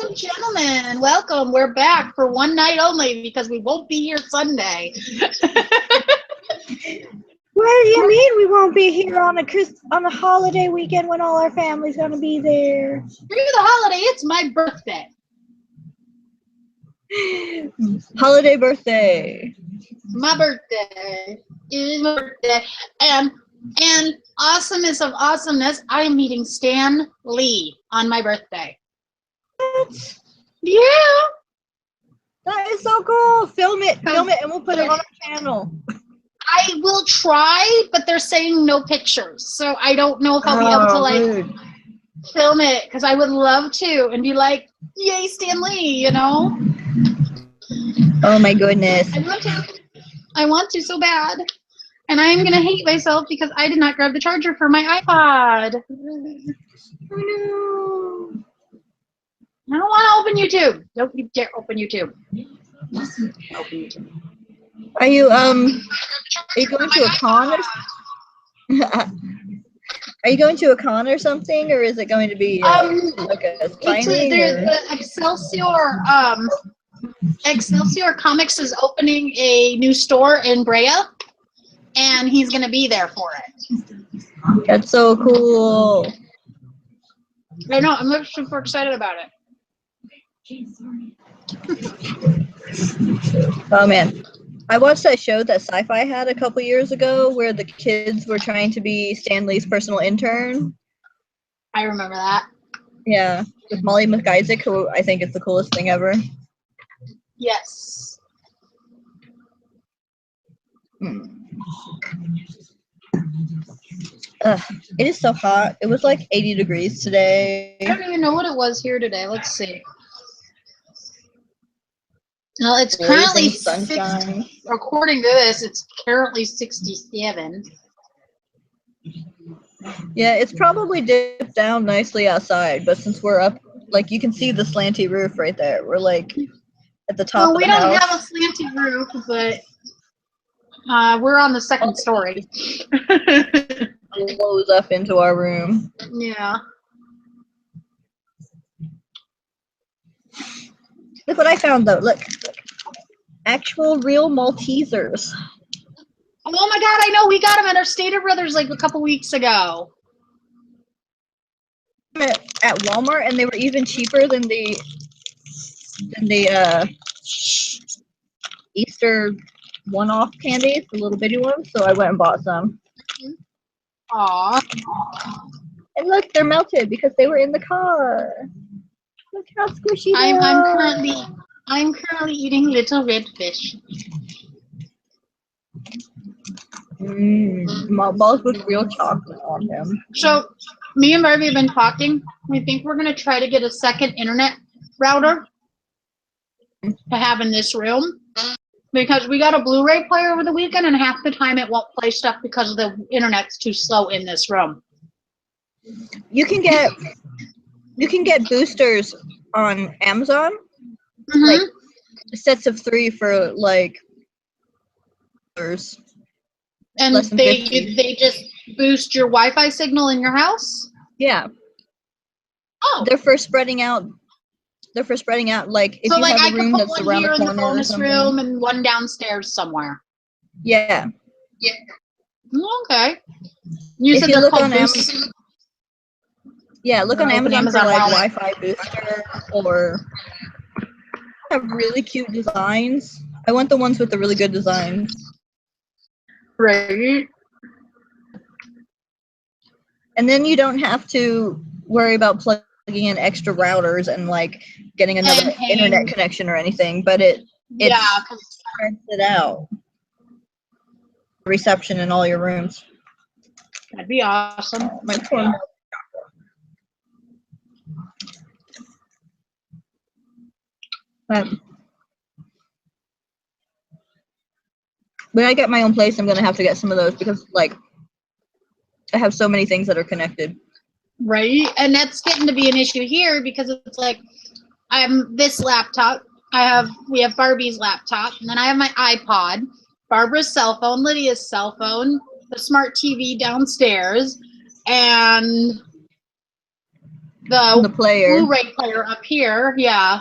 and gentlemen, welcome. We're back for one night only because we won't be here Sunday. What do you mean we won't be here on a holiday weekend when all our family's gonna be there? Through the holiday, it's my birthday. Holiday birthday. My birthday is my birthday, and awesomeness of awesomeness, I am meeting Stan Lee on my birthday. What? Yeah. That is so cool. Film it, and we'll put it on our channel. I will try, but they're saying no pictures, so I don't know if I'll be able to film it, because I would love to and be like, yay, Stan Lee, you know? Oh my goodness. I want to so bad. And I am going to hate myself because I did not grab the charger for my iPod. Oh no. I don't want to open YouTube. Don't you dare open YouTube. Open YouTube. Are you going to a con or Are you going to a con or something, or is it going to be like a signing? The Excelsior Comics is opening a new store in Brea, and he's going to be there for it. That's so cool. I know. I'm super excited about it. Oh man, I watched that show that Sci-Fi had a couple years ago where the kids were trying to be Stan Lee's personal intern. I remember that. Yeah, with Molly McIsaac, who I think is the coolest thing ever. Yes. It is so hot. It was like 80 degrees today. I don't even know what it was here today. Let's see. Well, it's currently sunshine. According to this, it's currently 67. Yeah, it's probably dipped down nicely outside, but since we're up, like you can see the slanty roof right there. We're like at the top of the house. We don't have a slanty roof, but we're on the second story. It blows up into our room. Yeah. Look what I found though. Look. Actual real Maltesers. Oh my god, I know. We got them at our Stater Brothers like a couple weeks ago. At Walmart, and they were even cheaper than the Easter one-off candies, the little bitty ones. So I went and bought some. Aww. And look, they're melted because they were in the car. Look how squishy they are. I'm currently eating little red fish. Balls with real chocolate on them. So, me and Barbie have been talking. We think we're going to try to get a second internet router to have in this room. Because we got a Blu-ray player over the weekend, and half the time it won't play stuff because the internet's too slow in this room. You can get boosters on Amazon. Mm-hmm. Like sets of 3 for like and they just boost your Wi-Fi signal in your house? Yeah. Oh. They're for spreading out like if so you like have a room that's around the corner in the bonus room and one downstairs somewhere. Yeah. Yeah. Okay. You said look on Amazon. Yeah, look on Amazon for like Wi-Fi booster or have really cute designs. I want the ones with the really good designs. Right. And then you don't have to worry about plugging in extra routers and like getting another internet connection or anything, but it spreads it out. Reception in all your rooms. That'd be awesome. Oh, my poor when I get my own place, I'm gonna have to get some of those because, like, I have so many things that are connected. Right, and that's getting to be an issue here because it's like, this laptop. We have Barbie's laptop, and then I have my iPod, Barbara's cell phone, Lydia's cell phone, the smart TV downstairs, and the player. Blu-ray player up here. Yeah.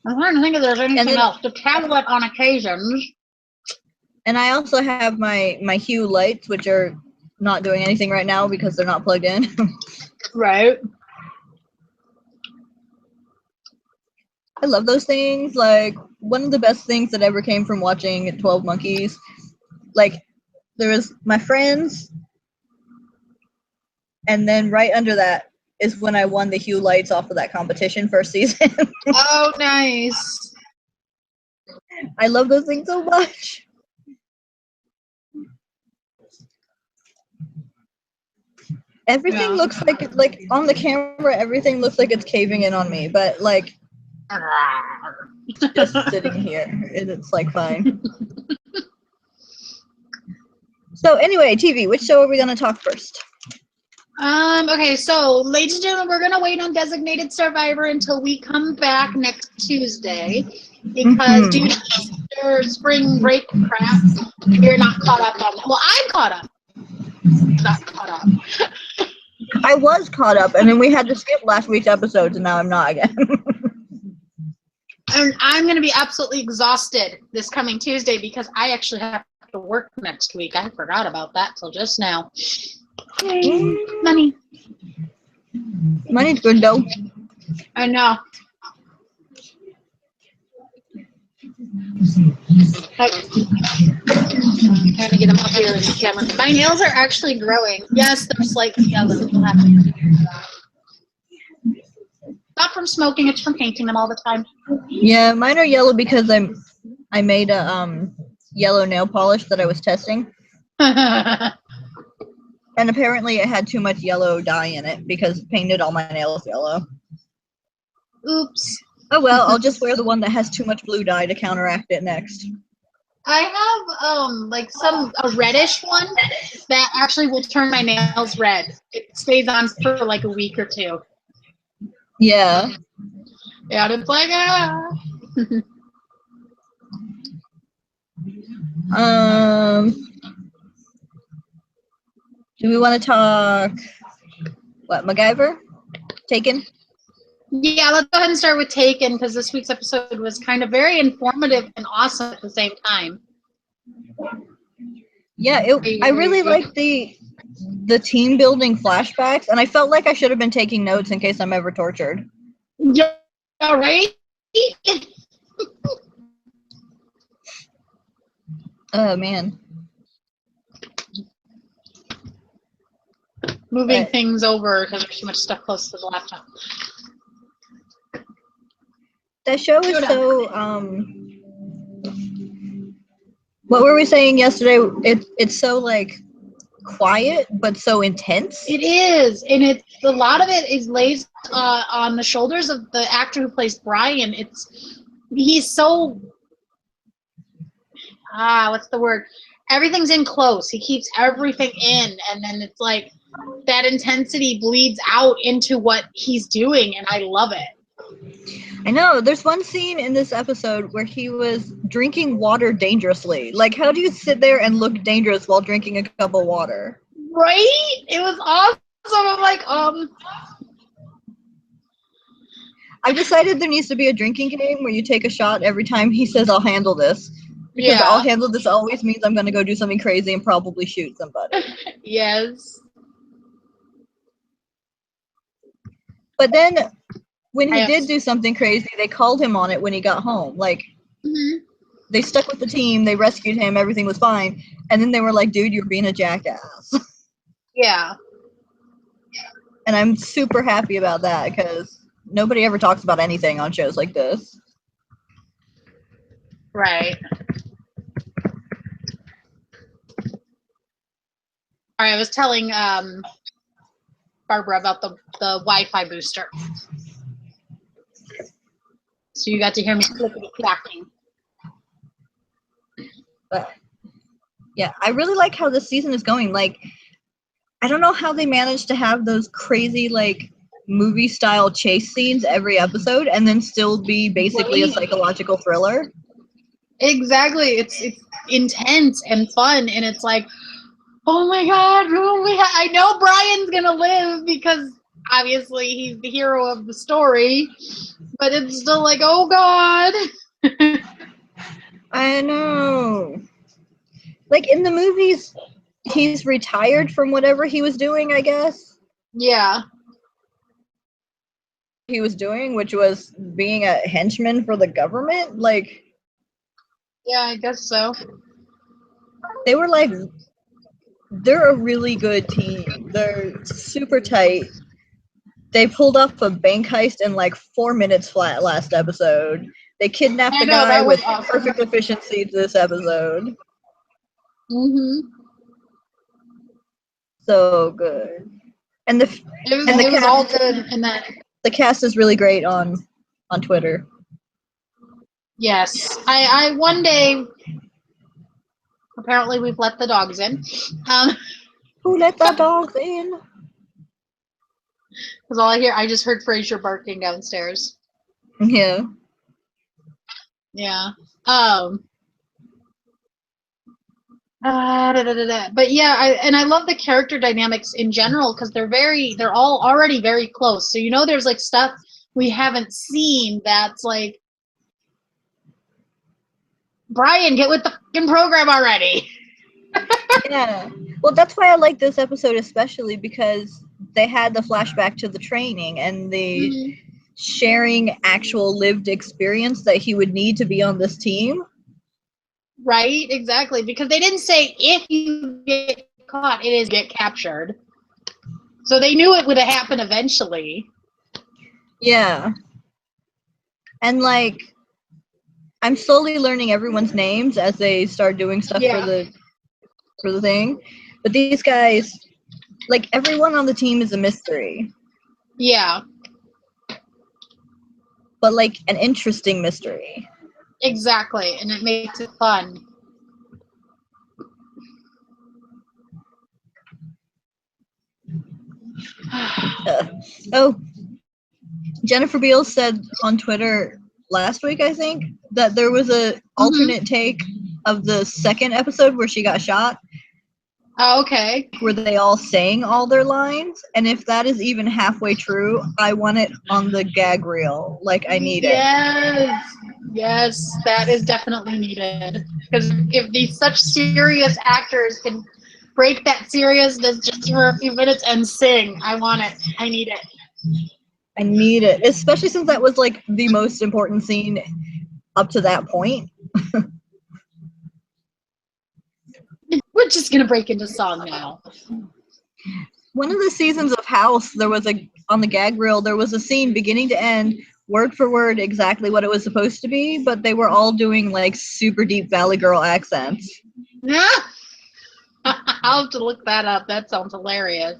I'm trying to think if there's anything else. The tablet on occasions. And I also have my Hue lights, which are not doing anything right now because they're not plugged in. Right. I love those things. Like, one of the best things that ever came from watching 12 Monkeys. Like, there was my friends, and then right under that is when I won the Hue lights off of that competition first season. Oh, nice. I love those things so much. Everything looks like on the camera, everything looks like it's caving in on me, but like just sitting here, and it's like fine. So anyway, TV, which show are we gonna talk first? Okay, so ladies and gentlemen, we're gonna wait on Designated Survivor until we come back next Tuesday because due to their spring break crap, you're not caught up on. Well, I'm caught up. Not caught up. I was caught up, and then we had to skip last week's episodes, and now I'm not again. And I'm gonna be absolutely exhausted this coming Tuesday because I actually have to work next week. I forgot about that till just now. Money. Money's good though. I know. I'm trying to get them up here in the camera. My nails are actually growing. Yes, they're slightly yellow. Not from smoking, it's from painting them all the time. Yeah, mine are yellow because I made a yellow nail polish that I was testing. And apparently it had too much yellow dye in it because it painted all my nails yellow. Oops. Oh well, I'll just wear the one that has too much blue dye to counteract it next. I have like a reddish one that actually will turn my nails red. It stays on for like a week or two. Yeah. Yeah, it's like Do we want to talk what, MacGyver? Taken? Yeah, let's go ahead and start with Taken because this week's episode was kind of very informative and awesome at the same time. Yeah, I really liked the team building flashbacks, and I felt like I should have been taking notes in case I'm ever tortured. Yeah, right? Oh man. Moving things over because there's too much stuff close to the laptop. That show is so what were we saying yesterday? It's so like quiet but so intense. It is, and it's a lot of it is lays on the shoulders of the actor who plays Brian. He's so what's the word? Everything's in close. He keeps everything in, and then it's like that intensity bleeds out into what he's doing, and I love it. I know. There's one scene in this episode where he was drinking water dangerously. Like, how do you sit there and look dangerous while drinking a cup of water? Right? It was awesome. I'm like, I've decided there needs to be a drinking game where you take a shot every time he says, I'll handle this. Because I'll handle this always means I'm going to go do something crazy and probably shoot somebody. Yes. But then, when he did do something crazy, they called him on it when he got home. Like, they stuck with the team, they rescued him, everything was fine. And then they were like, dude, you're being a jackass. Yeah. And I'm super happy about that, because nobody ever talks about anything on shows like this. Right. All right, I was telling Barbara about the Wi-Fi booster. So you got to hear me clickety-clacking. But yeah, I really like how this season is going. Like, I don't know how they managed to have those crazy, like, movie-style chase scenes every episode and then still be basically a psychological thriller. Exactly. It's intense and fun, and it's like, oh my God, I know Brian's gonna live because obviously he's the hero of the story, but it's still like, oh god. I know. Like in the movies, he's retired from whatever he was doing, I guess. Yeah. He was doing, which was being a henchman for the government. Like, Yeah, I guess so. they were like, they're a really good team. They're super tight. They pulled off a bank heist in like 4 minutes flat last episode. They kidnapped I a know, guy that was with awesome. perfect efficiency this episode. So good. And It was all good, and then the cast is really great on Twitter. yes, I one day. Apparently, we've let the dogs in. Who let the dogs in? Because all I just heard Frasier barking downstairs. Yeah. Yeah. But yeah, I love the character dynamics in general because they're all already very close. So there's like stuff we haven't seen that's like, Brian, get with the fucking program already. Yeah. Well, that's why I like this episode especially because they had the flashback to the training and the sharing actual lived experience that he would need to be on this team. Right, exactly. Because they didn't say if you get caught, it is get captured. So they knew it would have happened eventually. Yeah. And like, I'm slowly learning everyone's names as they start doing stuff for the thing. But these guys, like, everyone on the team is a mystery. Yeah. But like an interesting mystery. Exactly, and it makes it fun. Oh, Jennifer Beals said on Twitter last week, I think, that there was a alternate take of the second episode where she got shot. Oh, okay. Where they all sang all their lines, and if that is even halfway true, I want it on the gag reel. Like, I need it. Yes, that is definitely needed. Because if these such serious actors can break that seriousness just for a few minutes and sing, I want it. I need it. I need it, especially since that was like the most important scene up to that point. We're just gonna break into song now. One of the seasons of House, there was on the gag reel, there was a scene beginning to end, word for word, exactly what it was supposed to be, but they were all doing like super deep Valley Girl accents. Yeah. I'll have to look that up. That sounds hilarious.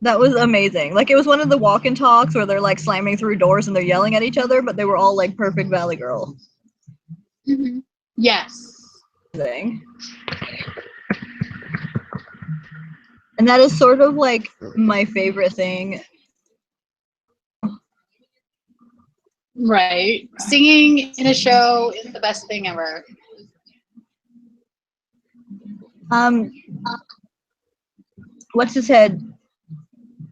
That was amazing. Like, it was one of the walk and talks where they're like slamming through doors and they're yelling at each other, but they were all like perfect Valley Girl. Mm-hmm. Yes. Thing. And that is sort of like my favorite thing. Right. Singing in a show is the best thing ever. What's his head?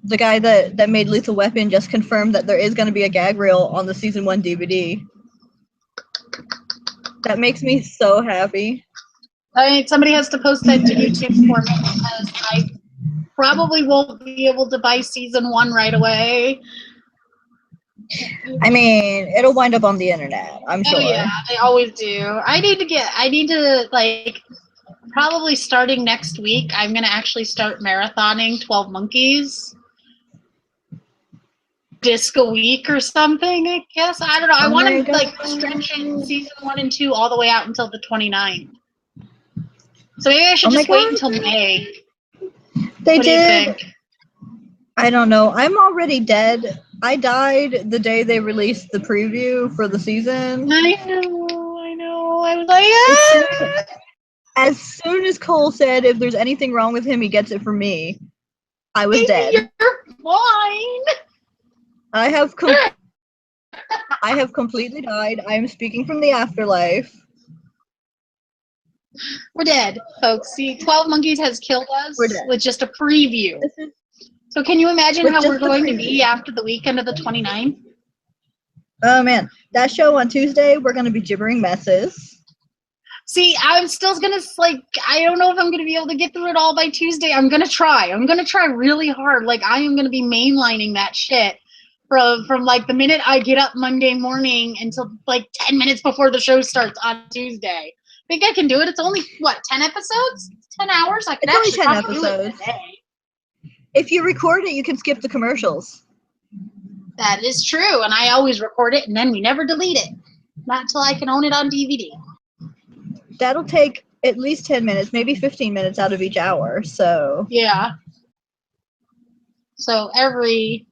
The guy that made Lethal Weapon just confirmed that there is going to be a gag reel on the season 1 DVD. That makes me so happy. I mean, somebody has to post that to YouTube for me because I probably won't be able to buy season 1 right away. I mean, it'll wind up on the internet, I'm sure. Oh yeah, they always do. I need to like, probably starting next week, I'm gonna actually start marathoning 12 Monkeys. Disc a week or something, I guess. I don't know. I want to like stretch in season 1 and 2 all the way out until the 29th. So maybe I should just wait until May. They what did. Do you think? I don't know. I'm already dead. I died the day they released the preview for the season. I know. I was like, as soon as Cole said if there's anything wrong with him, he gets it from me, I was dead. You're fine. I have completely died. I am speaking from the afterlife. We're dead, folks. See, 12 Monkeys has killed us with just a preview. So can you imagine With how we're just the going to preview. be after the weekend of the 29th? Oh man, that show on Tuesday, we're gonna be gibbering messes. See, I'm still gonna I don't know if I'm gonna be able to get through it all by Tuesday. I'm gonna try. I'm gonna try really hard. Like I am gonna be mainlining that shit from like the minute I get up Monday morning until like 10 minutes before the show starts on Tuesday. I think I can do it. It's only what 10 episodes? 10 hours? I could It's only actually 10 probably do it episodes. today. If you record it, you can skip the commercials. That is true, and I always record it and then we never delete it. Not until I can own it on DVD. That'll take at least 10 minutes, maybe 15 minutes out of each hour, so... Yeah. So every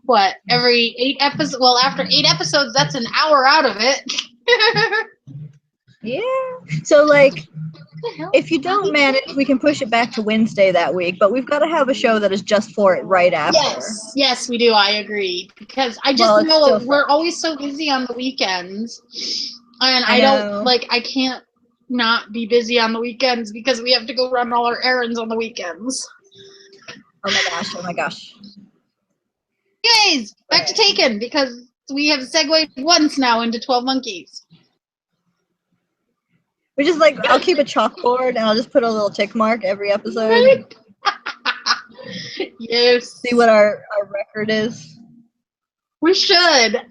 8 episodes? Well, after 8 episodes, that's an hour out of it. Yeah. So, like, if you don't manage, we can push it back to Wednesday that week, but we've got to have a show that is just for it right after. Yes, we do. I agree. Because I just Well, it's know still we're fun. always so busy on the weekends. And I I don't, know. like, I can't not be busy on the weekends because we have to go run all our errands on the weekends. Oh my gosh. Anyways, back to Taken, because we have segued once now into 12 Monkeys. We just, like, I'll keep a chalkboard and I'll just put a little tick mark every episode. Right? Yes. See what our record is. We should.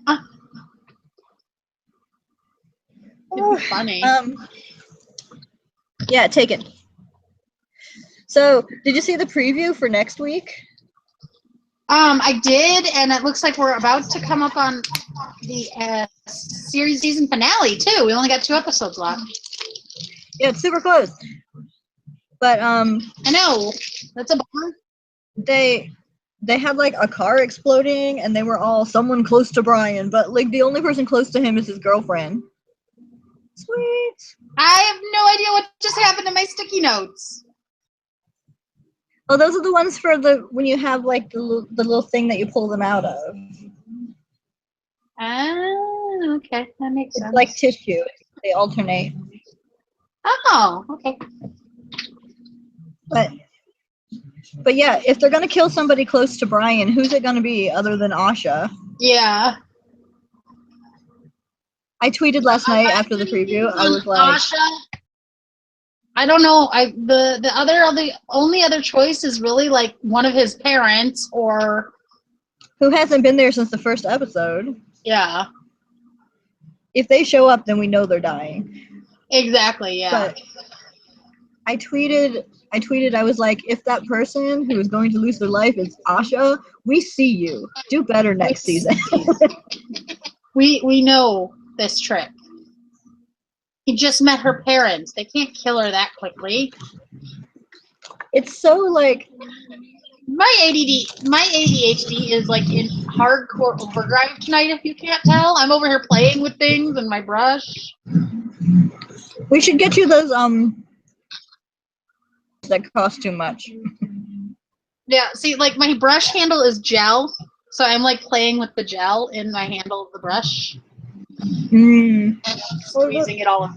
It'd be funny. Yeah, Taken. So, did you see the preview for next week? I did, and it looks like we're about to come up on the series season finale too. We only got 2 episodes left. Yeah, it's super close. But I know. That's a bummer. they had like a car exploding, and they were all someone close to Brian, but like the only person close to him is his girlfriend. Sweet. I have no idea what just happened to my sticky notes. Oh, those are the ones for when you have like the little thing that you pull them out of. Ah, okay, that makes sense. It's like tissue. They alternate. Oh, okay. But yeah, if they're gonna kill somebody close to Brian, who's it gonna be other than Asha? Yeah. I tweeted last night after the preview. I was like, Asha. I don't know. The only other choice is really like one of his parents or who hasn't been there since the first episode? Yeah. If they show up, then we know they're dying. Exactly, yeah. But I tweeted, I was like, if that person who is going to lose their life is Asha, we see you. Do better next season. we know this trick. He just met her parents. They can't kill her that quickly. It's so like my ADHD is like in hardcore overdrive tonight. If you can't tell, I'm over here playing with things and my brush. We should get you those that cost too much. Yeah, see, like my brush handle is gel, so I'm like playing with the gel in my handle of the brush. Squeezing it all up.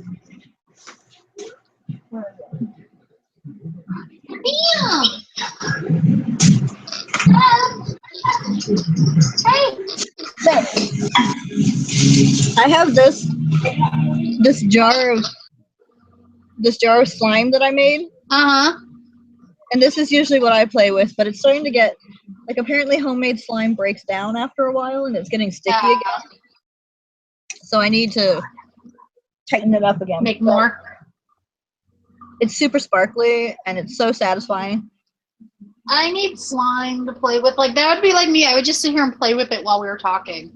I have this jar of slime that I made. And this is usually what I play with, but it's starting to get like apparently homemade slime breaks down after a while and it's getting sticky again. So I need to tighten it up again. Make more. It's super sparkly and it's so satisfying. I need slime to play with. Like that would be like me. I would just sit here and play with it while we were talking.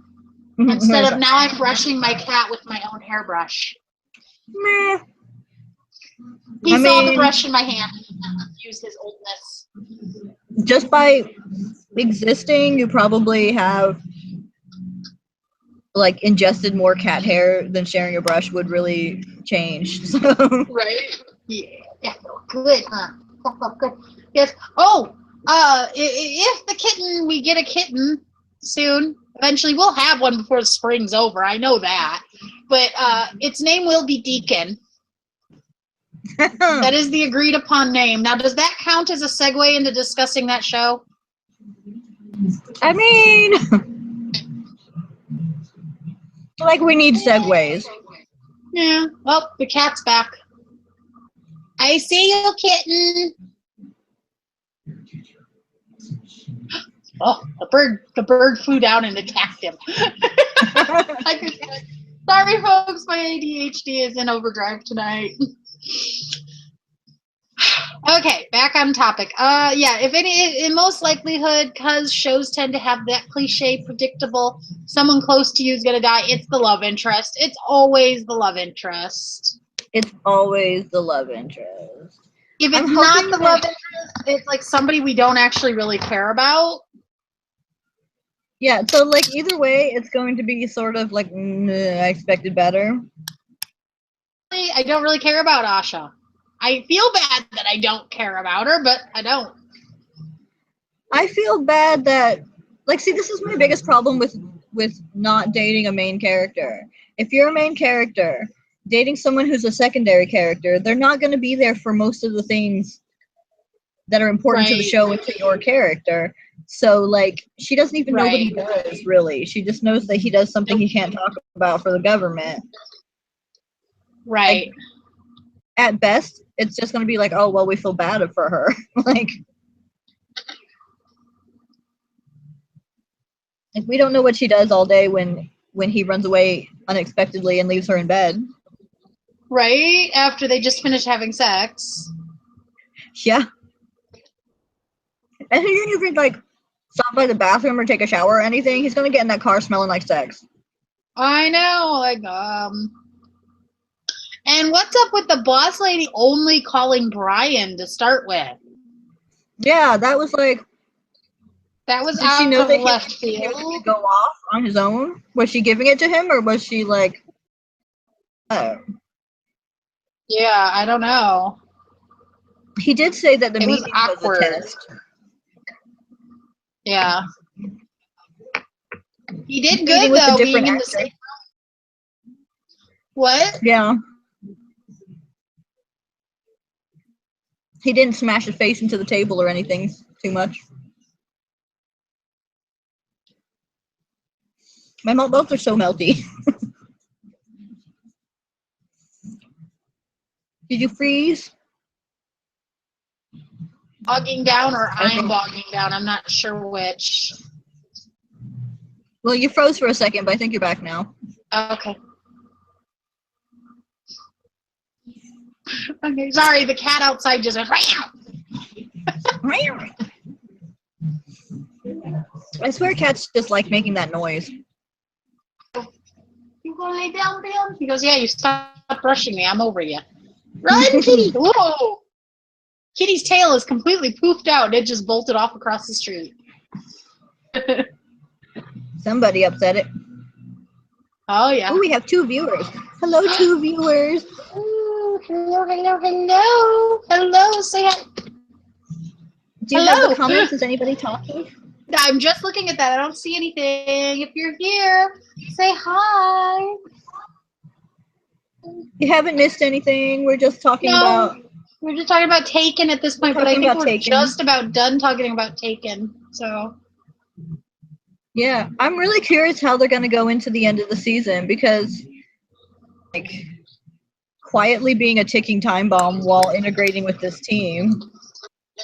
Instead of now I'm brushing my cat with my own hairbrush. Meh. He saw the brush in my hand and used his oldness. Just by existing, you probably have like ingested more cat hair than sharing a brush would really change. So. Right? Yeah. Good, huh? Good. Yes. Oh, if the kitten, we get a kitten soon. Eventually, we'll have one before the spring's over. I know that. But its name will be Deacon. That is the agreed upon name. Now, does that count as a segue into discussing that show? I mean, like we need segues. Yeah. Well, the cat's back. I see you, kitten. Oh, the bird flew down and attacked him. Sorry, folks, my ADHD is in overdrive tonight. Okay, back on topic. Yeah, if any, in most likelihood, because shows tend to have that cliche, predictable, someone close to you is gonna die. It's the love interest. It's always the love interest. It's always the love interest. If it's not the love interest, it's like somebody we don't actually really care about. Yeah, so like either way, it's going to be sort of like I expected better. I don't really care about Asha. I feel bad that I don't care about her, but I don't. I feel bad that, like, see, this is my biggest problem with not dating a main character. If you're a main character, dating someone who's a secondary character, they're not going to be there for most of the things that are important to the show and to your character. So, like, she doesn't even know what he does, really. She just knows that he does something he can't talk about for the government. Right. Like, at best, it's just going to be like, oh, well, we feel bad for her. Like, we don't know what she does all day when he runs away unexpectedly and leaves her in bed. Right? After they just finished having sex. Yeah. And he didn't even, like, stop by the bathroom or take a shower or anything. He's going to get in that car smelling like sex. I know. Like, And what's up with the boss lady only calling Brian to start with? Yeah, that was like... That was Did she out know of that left he was field. going to go off on his own? Was she giving it to him, or was she like... Oh. Yeah, I don't know. He did say that the meeting was a test. Yeah. He did good, though, being in the safe room. What? Yeah. He didn't smash his face into the table or anything too much. My mouths are so melty. Did you freeze? Bogging down or I'm bogging down. I'm not sure which. Well, you froze for a second, but I think you're back now. Okay. Okay, sorry, the cat outside just went, I swear cats just like making that noise. You gonna lay down, Bill? He goes, yeah, you stopped brushing me. I'm over you. Run, kitty! Whoa! Kitty's tail is completely poofed out. It just bolted off across the street. Somebody upset it. Oh, yeah. Oh, we have 2 viewers. Hello, 2 viewers. Ooh, hello, hello, hello. Hello, say hi. Do you have the comments? Is anybody talking? I'm just looking at that. I don't see anything. If you're here, say hi. You haven't missed anything. We're just talking about... We're just talking about Taken at this point, but I think we're Taken. just about done talking about Taken. So... Yeah, I'm really curious how they're going to go into the end of the season because, like, quietly being a ticking time bomb while integrating with this team.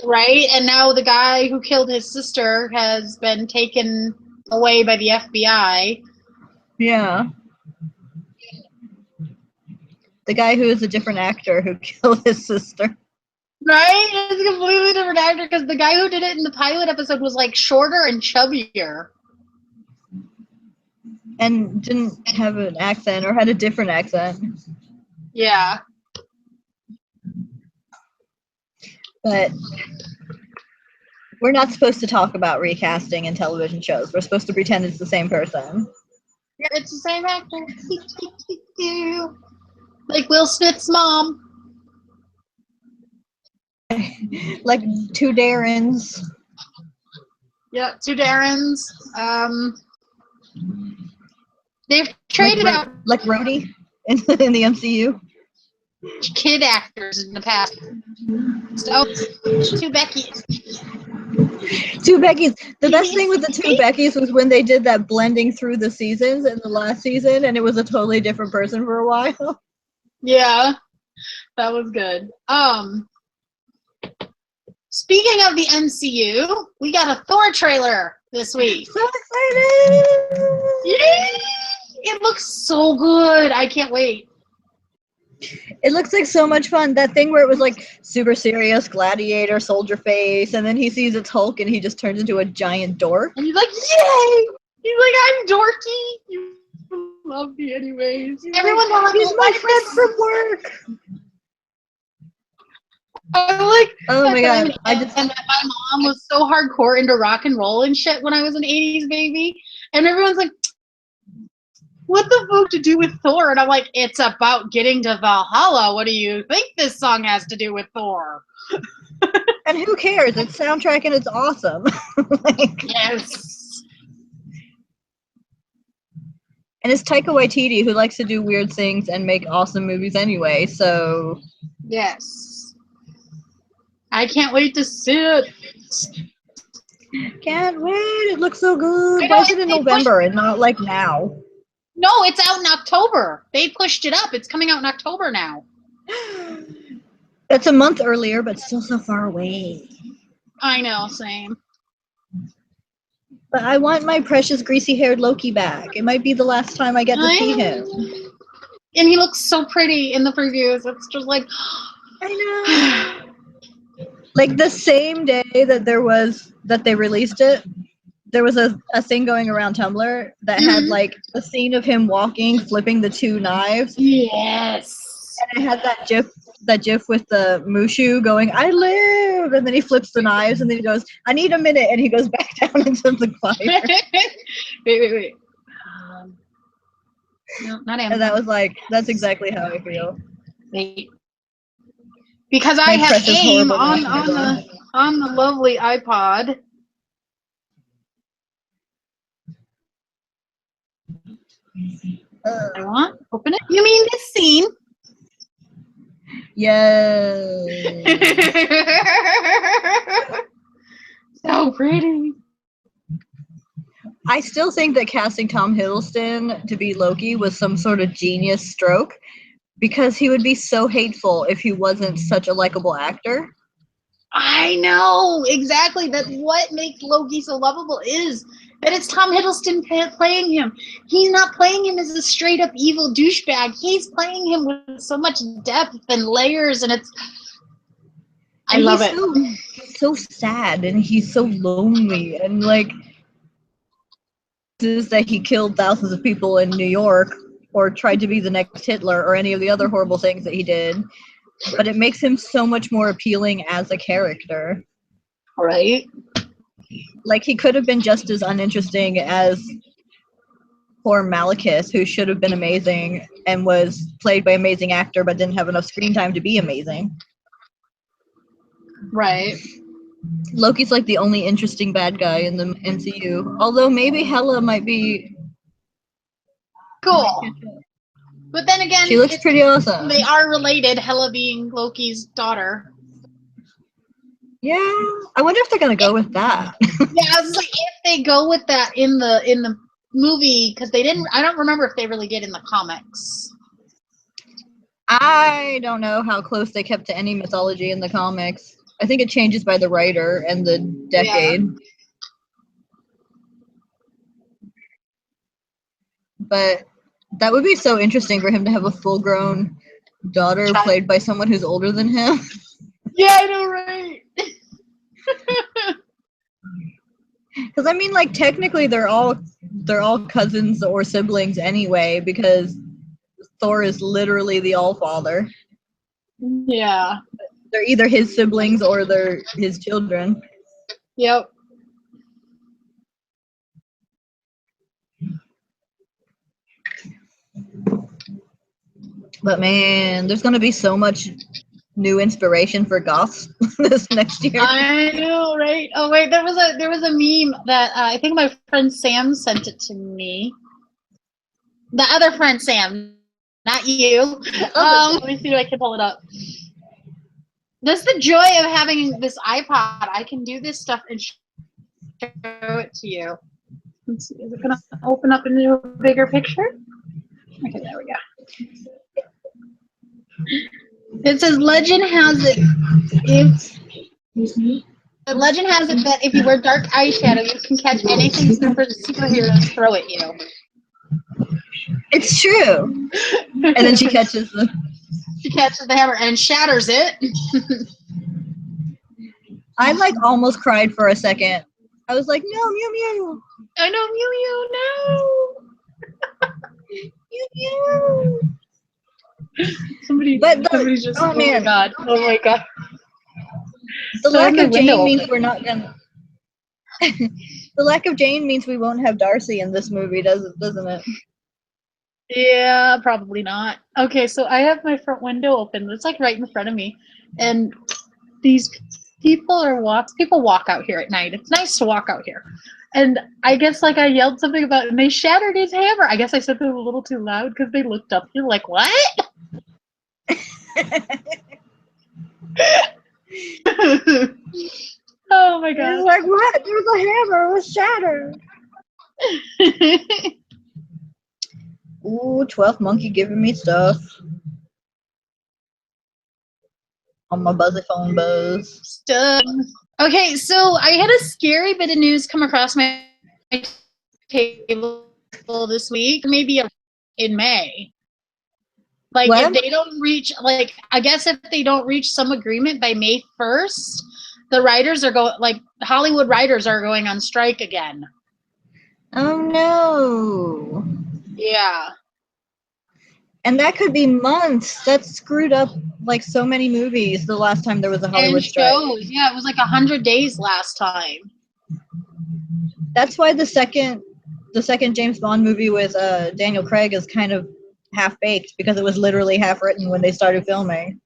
Right, and now the guy who killed his sister has been taken away by the FBI. Yeah. The guy who is a different actor who killed his sister. Right? It's a completely different actor because the guy who did it in the pilot episode was, like, shorter and chubbier. And didn't have an accent or had a different accent. Yeah. But we're not supposed to talk about recasting in television shows. We're supposed to pretend it's the same person. Yeah, it's the same actor. Like Will Smith's mom. Like 2 Darrens. Yeah, 2 Darrens. They've traded out like Rhodey in the MCU. kid actors in the past. So, two Beckys. Two Beckys. The best thing with the two Beckys was when they did that blending through the seasons in the last season, and it was a totally different person for a while. Yeah, that was good. Speaking of the MCU, we got a Thor trailer this week. So excited! Yay! It looks so good. I can't wait. It looks like so much fun. That thing where it was like super serious gladiator soldier face, and then he sees its Hulk and he just turns into a giant dork. And he's like, yay! He's like, I'm dorky. You love me anyways. Everyone loves He's my friend from work. I'm like, Oh my god! and my mom was so hardcore into rock and roll and shit when I was an 80s baby. And everyone's like, what the fuck to do with Thor? And I'm like, it's about getting to Valhalla. What do you think this song has to do with Thor? And who cares? It's soundtrack and it's awesome. Like, yes. And it's Taika Waititi, who likes to do weird things and make awesome movies anyway, so... Yes. I can't wait to see it. Can't wait. It looks so good. Why is it in November and not like now? No, it's out in October. They pushed it up. It's coming out in October now. That's a month earlier, but still so far away. I know, same. But I want my precious greasy-haired Loki back. It might be the last time I get to see him. And he looks so pretty in the previews. It's just like... I know. Like the same day that they released it, there was a thing going around Tumblr that had like a scene of him walking, flipping the two knives. Yes. And it had that gif with the Mushu going, I live! And then he flips the knives and then he goes, I need a minute, and he goes back down into the fire. wait. No, not Amazon. And that was like, that's exactly how I feel. Wait. Because I have AIM on the lovely iPod. I want open it. You mean this scene? Yay! So pretty. I still think that casting Tom Hiddleston to be Loki was some sort of genius stroke, because he would be so hateful if he wasn't such a likable actor. I know, exactly. That's what makes Loki so lovable, is that it's Tom Hiddleston playing him. He's not playing him as a straight up evil douchebag. He's playing him with so much depth and layers, and it's... I love it. He's so sad, and he's so lonely, and like... is that he killed thousands of people in New York, or tried to be the next Hitler, or any of the other horrible things that he did. But it makes him so much more appealing as a character. Right? Like, he could have been just as uninteresting as poor Malekith, who should have been amazing and was played by an amazing actor but didn't have enough screen time to be amazing. Right. Loki's like the only interesting bad guy in the MCU. Although maybe Hela might be cool. But then again, she looks pretty awesome. They are related, Hela being Loki's daughter. Yeah, I wonder if they're gonna go with that. Yeah, I was like, if they go with that in the movie, because they didn't. I don't remember if they really did in the comics. I don't know how close they kept to any mythology in the comics. I think it changes by the writer and the decade. Yeah. But that would be so interesting for him to have a full-grown daughter played by someone who's older than him. Yeah, I know, right? Because I mean, like, technically they're all cousins or siblings anyway, because Thor is literally the All-Father. Yeah. They're either his siblings or they're his children. Yep. But man, there's gonna be so much new inspiration for goths this next year. I know, right? Oh wait, there was a meme that I think my friend Sam sent it to me. The other friend Sam, not you. Let me see if I can pull it up. That's the joy of having this iPod. I can do this stuff and show it to you. Let's see, is it gonna open up into a bigger picture? Okay, there we go. It says legend has it that if you wear dark eyeshadow, you can catch anything superheroes throw at you. It's true. And then she catches the hammer and shatters it. I like almost cried for a second. I was like, no, Mew Mew. I know, Mew Mew, no. Mew Mew. Somebody just, oh man. my god. The lack of Jane means we're not gonna. The lack of Jane means we won't have Darcy in this movie, doesn't it? Yeah, probably not. Okay, so I have my front window open. It's like right in front of me, and these people walk out here at night. It's nice to walk out here, and I guess like I yelled something about it, and they shattered his hammer. I guess I said it a little too loud because they looked up. You're like, what? Oh my god! Like what? There's a hammer. It was shattered. Ooh, 12th monkey giving me stuff on my buzzy phone buzz. Stuff. Okay, so I had a scary bit of news come across my table this week, maybe in May. Like what? if they don't reach, I guess if they don't reach some agreement by May 1st, the writers are Hollywood writers are going on strike again. Oh no. Yeah. And that could be months. That screwed up like so many movies the last time there was a Hollywood strike. Yeah, it was like 100 days last time. That's why the second James Bond movie with Daniel Craig is kind of half-baked, because it was literally half written when they started filming.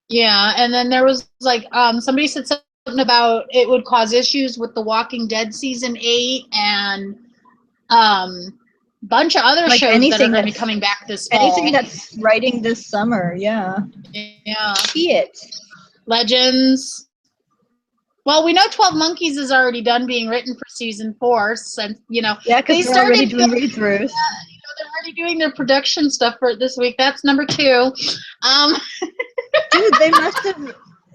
Yeah, and then there was somebody said something about it would cause issues with The Walking Dead season 8 and bunch of other shows that are going to be coming back this fall. Anything that's writing this summer, yeah. Yeah. Shit. Legends. Well, we know 12 Monkeys is already done being written for season 4, since Yeah, because they're already doing read-throughs. They're already doing their production stuff for this week. That's number 2. Dude,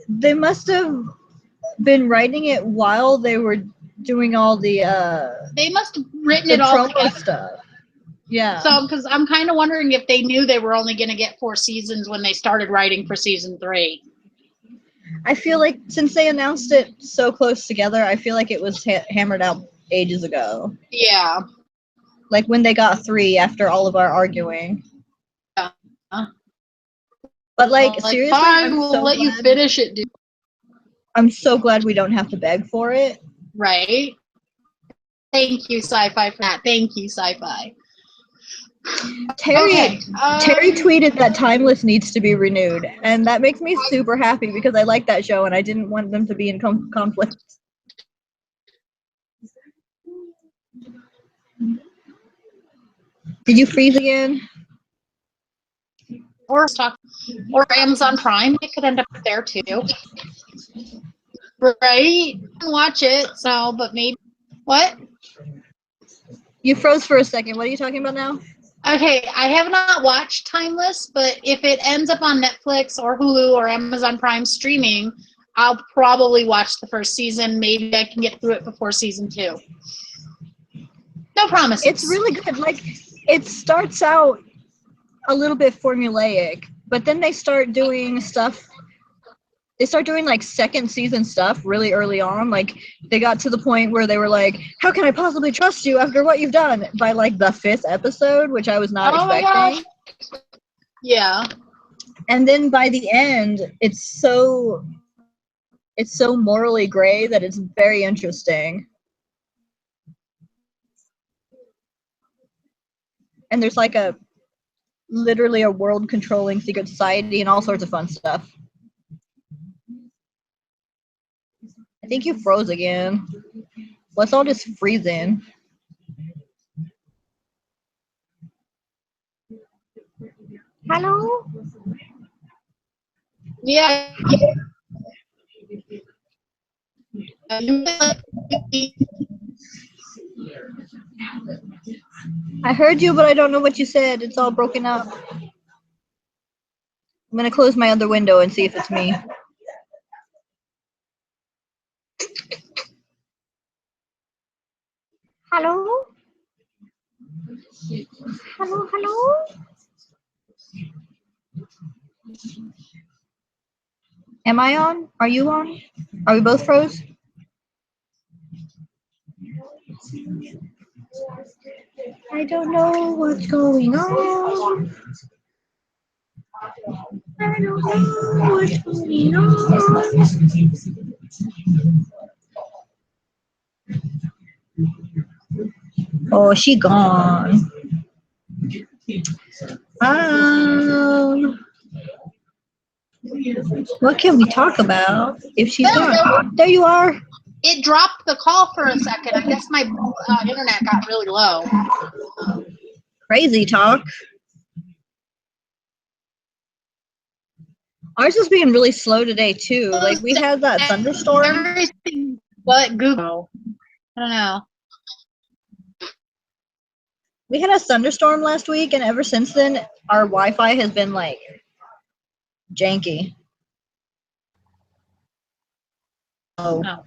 they must have been writing it while they were doing all the they must have written it all together. Stuff. Yeah. So, because I'm kind of wondering if they knew they were only going to get 4 seasons when they started writing for season 3. I feel like since they announced it so close together, I feel like it was hammered out ages ago. Yeah. Like when they got 3 after all of our arguing. Yeah. But seriously, fine, we'll let you finish it, dude. I'm so glad we don't have to beg for it. Right. Thank you, Sci-Fi, for that. Thank you, Sci-Fi. Terry tweeted that Timeless needs to be renewed, and that makes me super happy because I like that show and I didn't want them to be in conflict. Did you freeze again? Or Amazon Prime, it could end up there too. Right? Watch it, but maybe. What? You froze for a second. What are you talking about now? Okay, I have not watched Timeless, but if it ends up on Netflix or Hulu or Amazon Prime streaming, I'll probably watch the first season. Maybe I can get through it before season 2. No promises. It's really good. It starts out a little bit formulaic, but then they start doing stuff. They start doing second season stuff really early on. They got to the point where they were like, how can I possibly trust you after what you've done? By the 5th episode, which I was not expecting. Yeah. And then by the end, it's so morally gray that it's very interesting. And there's literally a world controlling secret society and all sorts of fun stuff. I think you froze again. Let's all just freeze in. Hello? Yeah. I heard you, but I don't know what you said. It's all broken up. I'm gonna close my other window and see if it's me. Hello? Hello, hello? Am I on? Are you on? Are we both froze? I don't know what's going on. I don't know what's going on. Oh, she gone. What can we talk about if she's gone? There you are. It dropped the call for a second. I guess my internet got really low. Crazy talk. Ours is being really slow today too. Like we had that thunderstorm. Everything but Google. I don't know. We had a thunderstorm last week, and ever since then, our Wi-Fi has been like janky. Oh. No.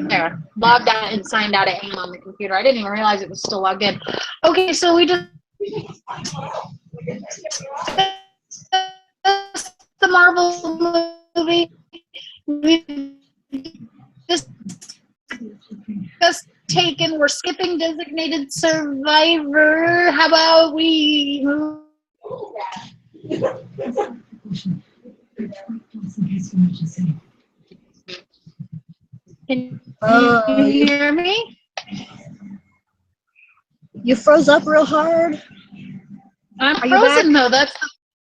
There. Logged out and signed out of AIM on the computer. I didn't even realize it was still logged in. Okay, so we just the Marvel movie. We just taken. We're skipping Designated Survivor. How about we move? Can you hear me? You froze up real hard. I'm Are you frozen back? though.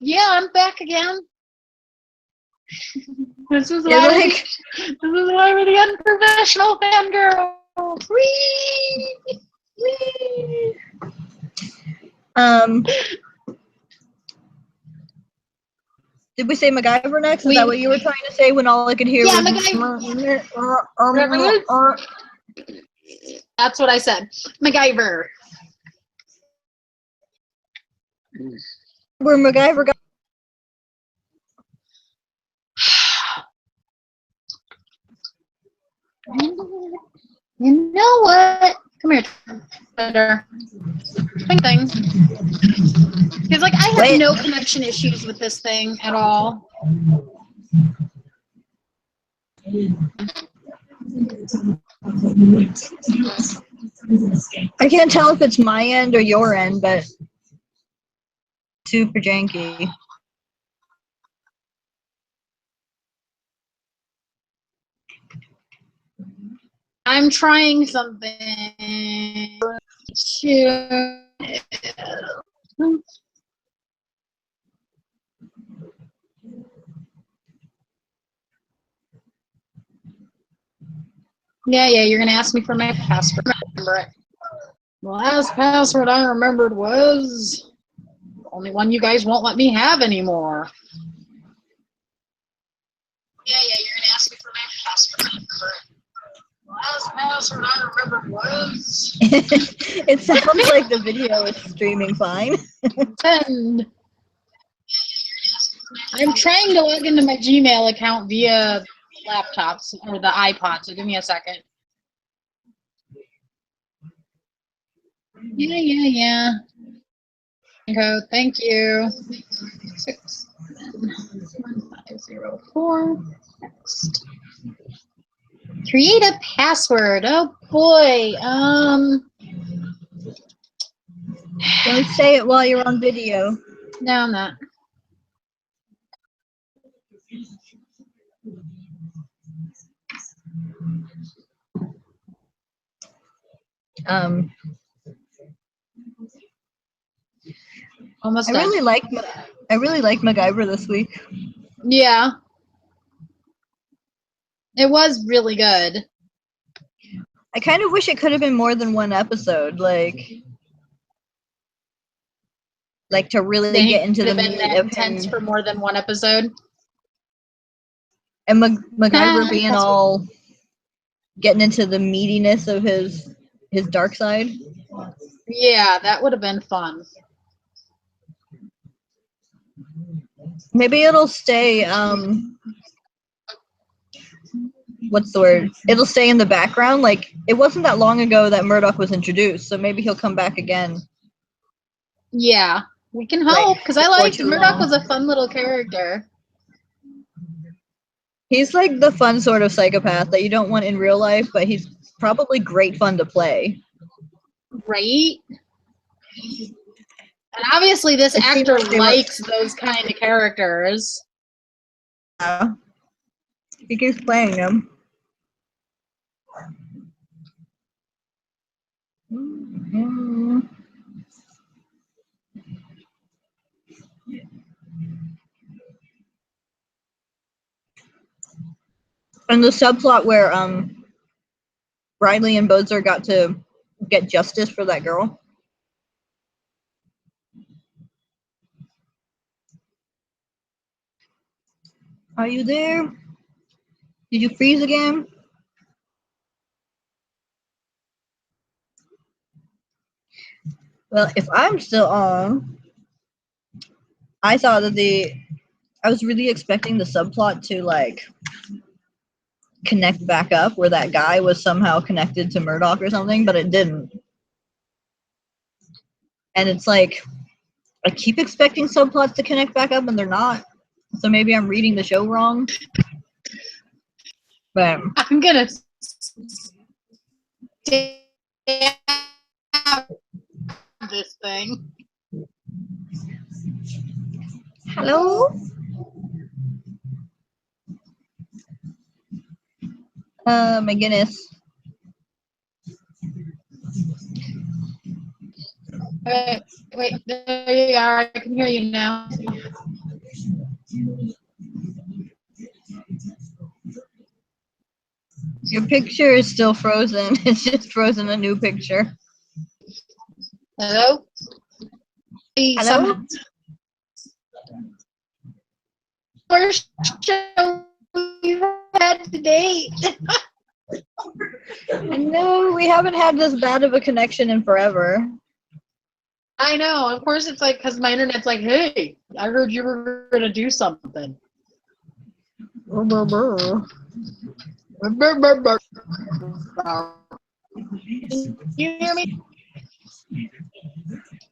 Yeah, I'm back again. This is You're why like, we're the unprofessional fangirls. Whee! Whee! Did we say MacGyver next? Is that what you were trying to say when all I could hear was MacGyver. That's what I said. MacGyver. Where MacGyver got. You know what? Come here. Thing. Because like I have no connection issues with this thing at all. I can't tell if it's my end or your end, but super janky. I'm trying something. Yeah, you're gonna ask me for my password. Remember it. The last password I remembered was the only one you guys won't let me have anymore. Yeah, you're gonna ask me for my password. Remember it. The last password I remembered was. It sounds like the video is streaming fine. 10. I'm trying to log into my Gmail account via laptops or the iPod, so give me a second. Yeah. Code, thank you. 61504. Next. Create a password. Oh boy. Don't say it while you're on video. No, I'm not. Almost I done. really like MacGyver this week. Yeah. It was really good. I kind of wish it could have been more than one episode, like to really They get into could the have been meat that of intense him for more than one episode. and MacGyver being That's all getting into the meatiness of his dark side. Yeah, that would have been fun. Maybe it'll stay. What's the word? It'll stay in the background. Like it wasn't that long ago that Murdoch was introduced, so maybe he'll come back again. Yeah, we can Like, hope, because I before liked too Murdoch long. was a fun little character. He's like the fun sort of psychopath that you don't want in real life, but he's probably great fun to play. Right? And obviously this It seemed actor like they were- likes those kind of characters. Yeah. He keeps playing them. Mhm. And the subplot where Riley and Bozer got to get justice for that girl. Are you there? Did you freeze again? Well, if I'm still on, I thought that I was really expecting the subplot to like connect back up where that guy was somehow connected to Murdoch or something, but it didn't. And it's like I keep expecting subplots to connect back up and they're not. So maybe I'm reading the show wrong. But I'm gonna stab this thing. hello? My goodness. Wait, there you are. I can hear you now. Your picture is still frozen. It's just frozen a new picture. Hello? Hello? First show we've had to date. No, we haven't had this bad of a connection in forever. I know. Of course, it's like because my internet's like, hey, I heard you were gonna do something. You hear me?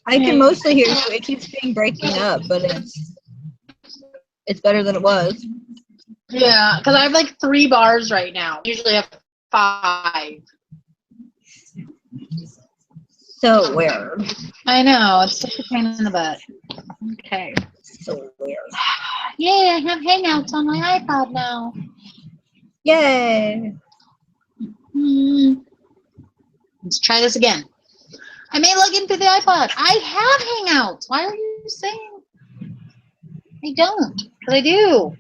I can mostly hear you. It keeps being breaking up, but it's better than it was. Yeah, because I have like 3 bars right now. Usually I have 5. So weird. I know. It's such a pain in the butt. Okay. So weird. Yay, I have Hangouts on my iPod now. Yay! Let's try this again. I may log into the iPod. I have Hangouts. Why are you saying I don't? But I do.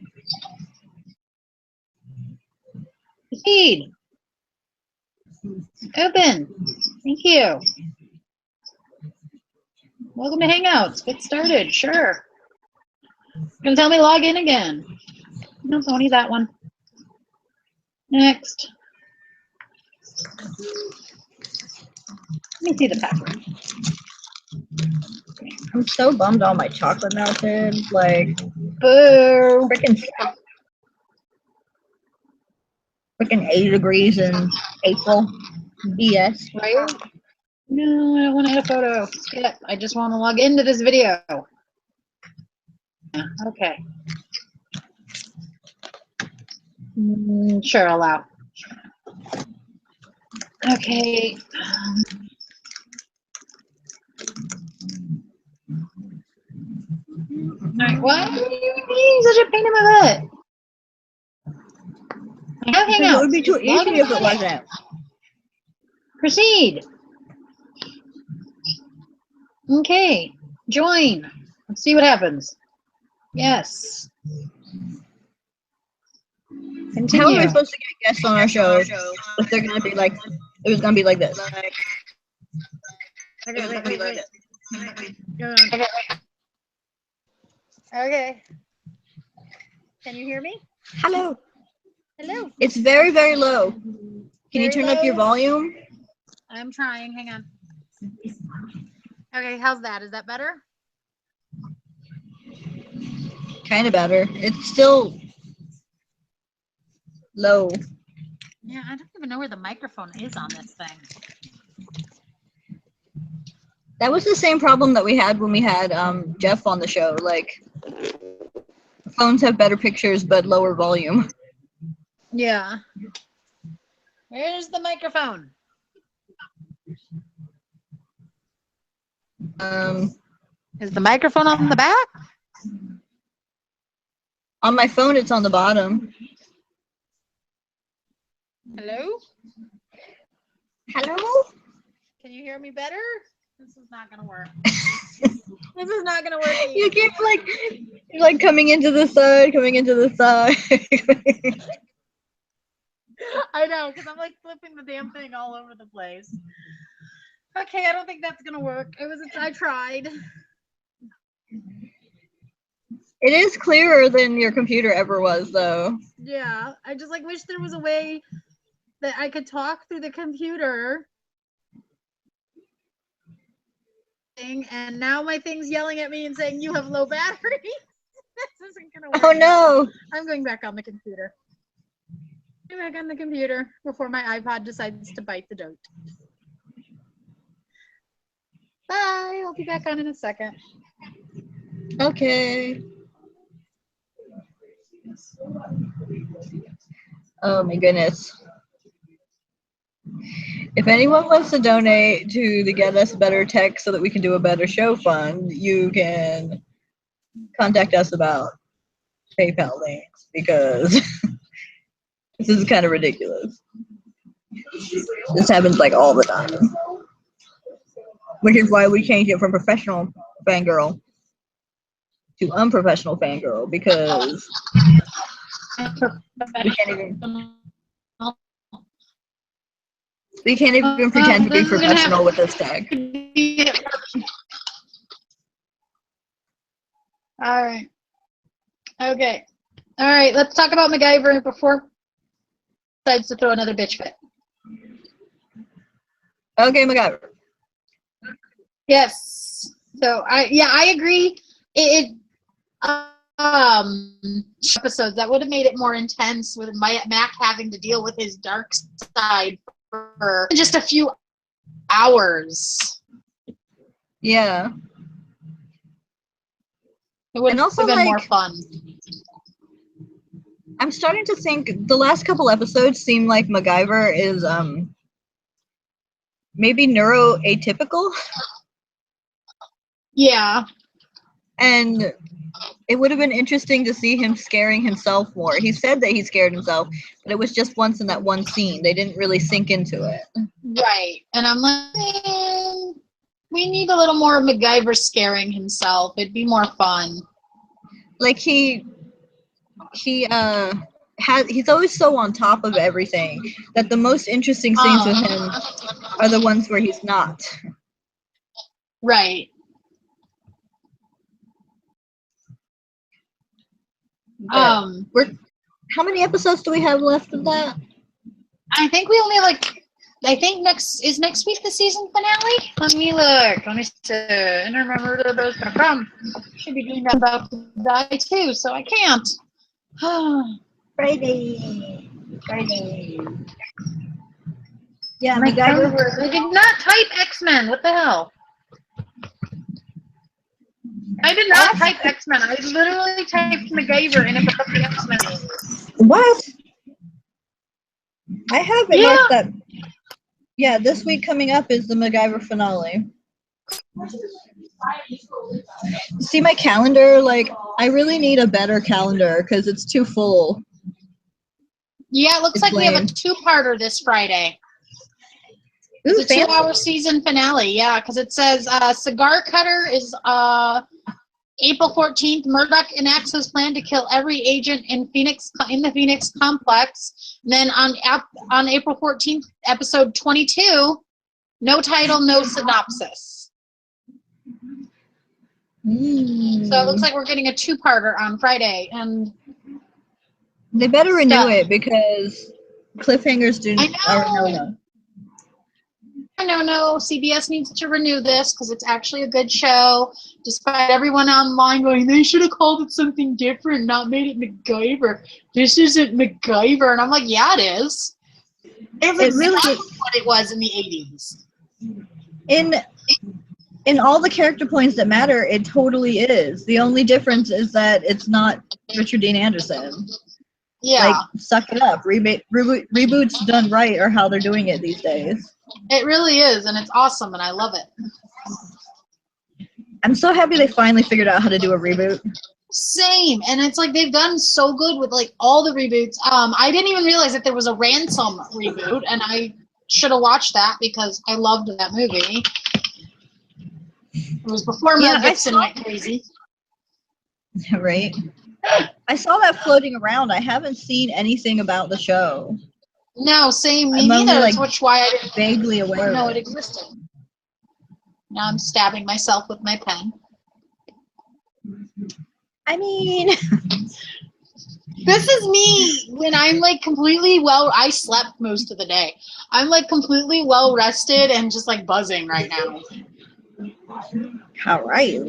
Feed. Open. Thank you. Welcome to Hangouts. Get started. Sure. You're gonna tell me to log in again. No, don't need that one. Next. Let me see the password. I'm so bummed all my chocolate melted. Like, Boo. freaking 80 degrees in April. BS. Right? No, I don't want to add a photo. Skip. I just want to log into this video. Okay. Sure, allow. Okay. Alright, why are you being such a pain in my butt? I have It Hangouts. would be too Log easy in. if it wasn't. Proceed. Okay. Join. Let's see what happens. Yes. How are we supposed to get guests on our show if they're gonna be like, it was gonna be like this? Okay, wait. Go on. Okay. Can you hear me? Hello. Hello. It's very, very low. Can you turn up your volume? I'm trying. Hang on. Okay, how's that? Is that better? Kind of better. It's still low. Yeah, I don't even know where the microphone is on this thing. That was the same problem that we had when we had Jeff on the show. Like, phones have better pictures but lower volume. Yeah. Where's the microphone? Is the microphone on the back? On my phone, it's on the bottom. Hello? Hello? Can you hear me better? This is not gonna work. This is not gonna work. You keep like coming into the side, coming into the side. I know, because I'm like flipping the damn thing all over the place. Okay, I don't think that's gonna work. I tried. It is clearer than your computer ever was, though. Yeah, I just like wish there was a way that I could talk through the computer. And now my thing's yelling at me and saying you have low battery. This isn't gonna work. Oh no! I'm going back on the computer. Go back on the computer before my iPod decides to bite the dirt. Bye. I'll be back on in a second. Okay. Oh my goodness. If anyone wants to donate to the Get Us Better Tech so that we can do a better show fund, you can contact us about PayPal links because this is kind of ridiculous. This happens like all the time. Which is why we changed it from professional fangirl to unprofessional fangirl because we can't even pretend to be professional with this tag. All right. Okay. All right. Let's talk about MacGyver before he decides to throw another bitch fit. Okay, MacGyver. Yes. So I agree. Episodes that would have made it more intense with Mac having to deal with his dark side for just a few hours. Yeah. It would have been more fun. I'm starting to think the last couple episodes seem like MacGyver is maybe neuroatypical. Yeah. And it would have been interesting to see him scaring himself more. He said that he scared himself, but it was just once in that one scene. They didn't really sink into it. Right. And I'm like, we need a little more of MacGyver scaring himself. It'd be more fun. Like he's always so on top of everything that the most interesting scenes with him are the ones where he's not. Right. How many episodes do we have left of that? I think we only next week the season finale? Let me look. Let me see. And remember those gonna come. Should be doing that about to die too, so I can't. Friday. Yeah, MacGyver. I did not type X-Men. What the hell? I did not type X-Men. I literally typed MacGyver and it put up the X-Men. What? I have it marked that. Yeah, this week coming up is the MacGyver finale. See my calendar? Like, I really need a better calendar because it's too full. Yeah, it looks like we have a two-parter this Friday. It's a 2-hour season finale, yeah, because it says Cigar Cutter is April 14th, Murdoch enacts his plan to kill every agent in the Phoenix complex. Then on April 14th, episode 22, no title, no synopsis. So it looks like we're getting a two-parter on Friday, and they better renew it because cliffhangers do are no. No, CBS needs to renew this because it's actually a good show, despite everyone online going, they should have called it something different, not made it MacGyver. This isn't MacGyver. And I'm like, yeah, it is. It's exactly what it was in the 80s. In all the character points that matter, it totally is. The only difference is that it's not Richard Dean Anderson. Yeah. Like, suck it up. Reboots done right are how they're doing it these days. It really is, and it's awesome, and I love it. I'm so happy they finally figured out how to do a reboot. Same, and it's like they've done so good with like all the reboots. I didn't even realize that there was a Ransom reboot, and I should have watched that because I loved that movie. It was before Mel Gibson went crazy. Right? I saw that floating around. I haven't seen anything about the show. No, same. Me neither. Like, which why I didn't vaguely aware know it existed. Now I'm stabbing myself with my pen. I mean, this is me when I'm like completely I slept most of the day. I'm like completely well rested and just like buzzing right now. All right.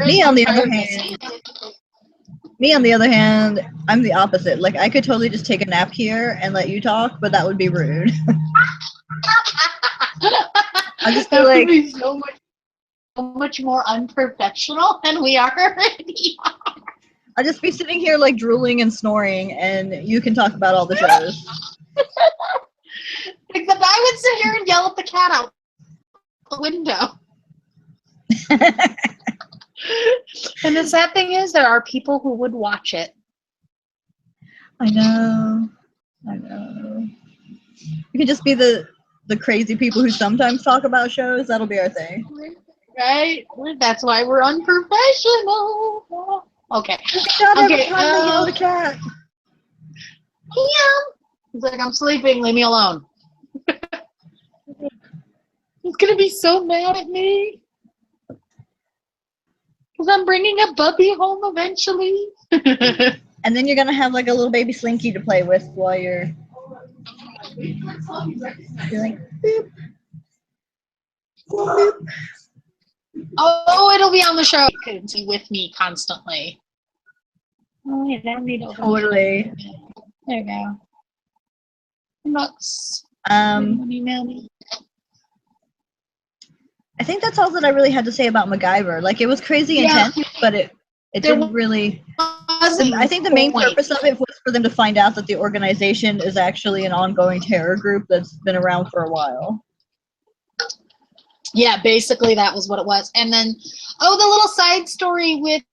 Me on the other hand, I'm the opposite. Like, I could totally just take a nap here and let you talk, but that would be rude. I just feel like would be so much more unprofessional than we already are. I'll just be sitting here like drooling and snoring, and you can talk about all the shows. Except I would sit here and yell at the cat out the window. And the sad thing is, there are people who would watch it. I know. We could just be the crazy people who sometimes talk about shows. That'll be our thing. Right? That's why we're unprofessional. Okay. Shut every time they yell at the cat. Yeah. He's like, I'm sleeping. Leave me alone. He's going to be so mad at me. Because I'm bringing a puppy home eventually. And then you're going to have like a little baby Slinky to play with while you're like, boop. Boop. Oh, it'll be on the show. You can see with me constantly. Oh, yeah, that need to Totally. There you go. Bucks. I think that's all that I really had to say about MacGyver. Like, it was crazy intense, but it didn't really. I think the main purpose of it was for them to find out that the organization is actually an ongoing terror group that's been around for a while. Yeah, basically that was what it was. And then, the little side story with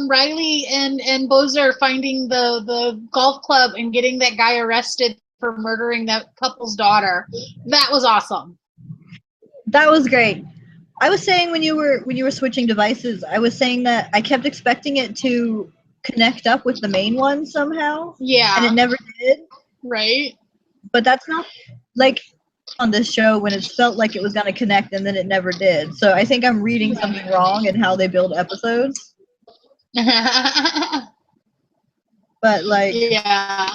Riley and Bozer finding the golf club and getting that guy arrested for murdering that couple's daughter. That was awesome. That was great. I was saying when you were switching devices, I was saying that I kept expecting it to connect up with the main one somehow. Yeah. And it never did. Right. But that's not like on this show when it felt like it was going to connect and then it never did. So I think I'm reading something wrong in how they build episodes. But like, yeah.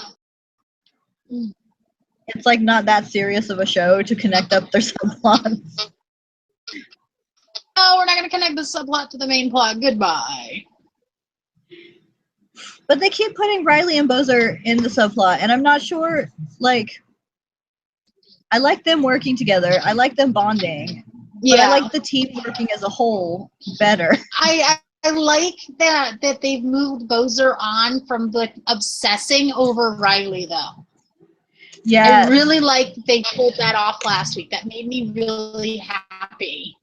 It's like not that serious of a show to connect up their subplots. No, we're not going to connect the subplot to the main plot. Goodbye. But they keep putting Riley and Bozer in the subplot, and I'm not sure, like, I like them working together. I like them bonding. Yeah. But I like the team working as a whole better. I like that they've moved Bozer on from the obsessing over Riley, though. Yeah. I really like they pulled that off last week. That made me really happy.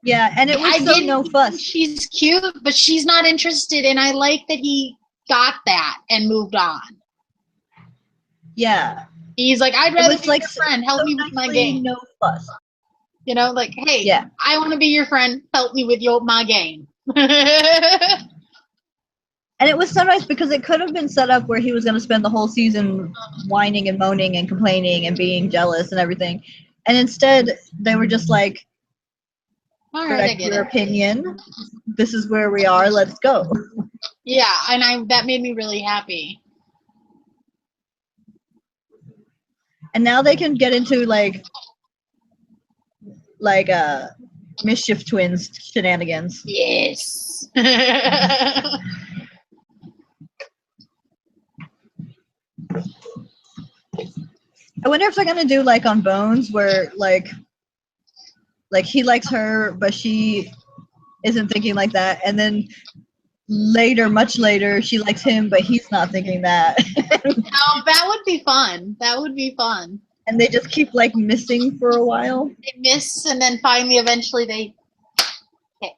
Yeah, and it was so no fuss. She's cute, but she's not interested, and I like that he got that and moved on. Yeah. He's like, I'd rather be your friend. Help me with my game. No fuss. You know, like, hey, Yeah. I want to be your friend. Help me with my game. And it was so nice because it could have been set up where he was going to spend the whole season whining and moaning and complaining and being jealous and everything. And instead, they were just like, All right, I correct get your it. opinion. This is where we are. Let's go. Yeah, and that made me really happy. And now they can get into like mischief twins shenanigans. Yes. I wonder if they're gonna do like on Bones where like he likes her but she isn't thinking like that, and then later, much later, she likes him but he's not thinking that. Oh, that would be fun. That would be fun. And they just keep like missing for a while. They miss and then finally eventually they hit.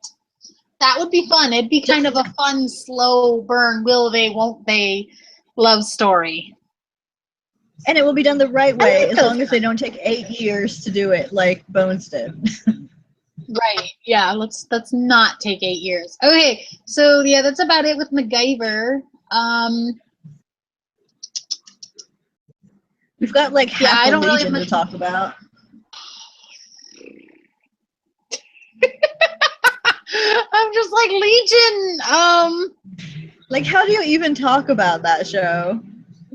That would be fun. It'd be kind of a fun, slow burn, will they, won't they love story. And it will be done the right way as long as they don't take 8 years to do it like Bones did. Right. Yeah, let's not take 8 years. Okay, so yeah, that's about it with MacGyver. We've got like half a really Legion to talk about. I'm just like Legion. Like, how do you even talk about that show?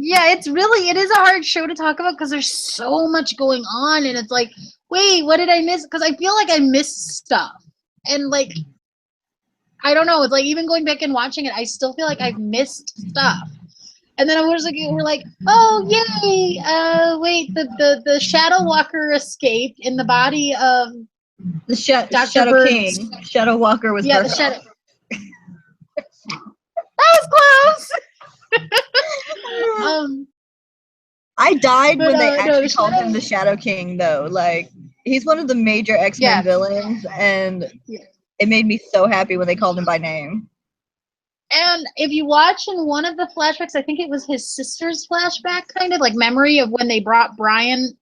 Yeah, it is a hard show to talk about because there's so much going on, and it's like, wait, what did I miss? Because I feel like I missed stuff, and like, I don't know. It's like even going back and watching it, I still feel like I've missed stuff. And then I was like, we're like, oh yay! Wait, the Shadow Walker escaped in the body of The Dr. Shadow Bird's. King. Shadow Walker was Yeah, the birthed Shadow. off. That was close. I died But, when they no, actually the called Shadow- him the Shadow King, though. Like, he's one of the major X-Men Yeah. villains, and Yeah. it made me so happy when they called him by name. And if you watch in one of the flashbacks, I think it was his sister's flashback, kind of like memory of when they brought Brian?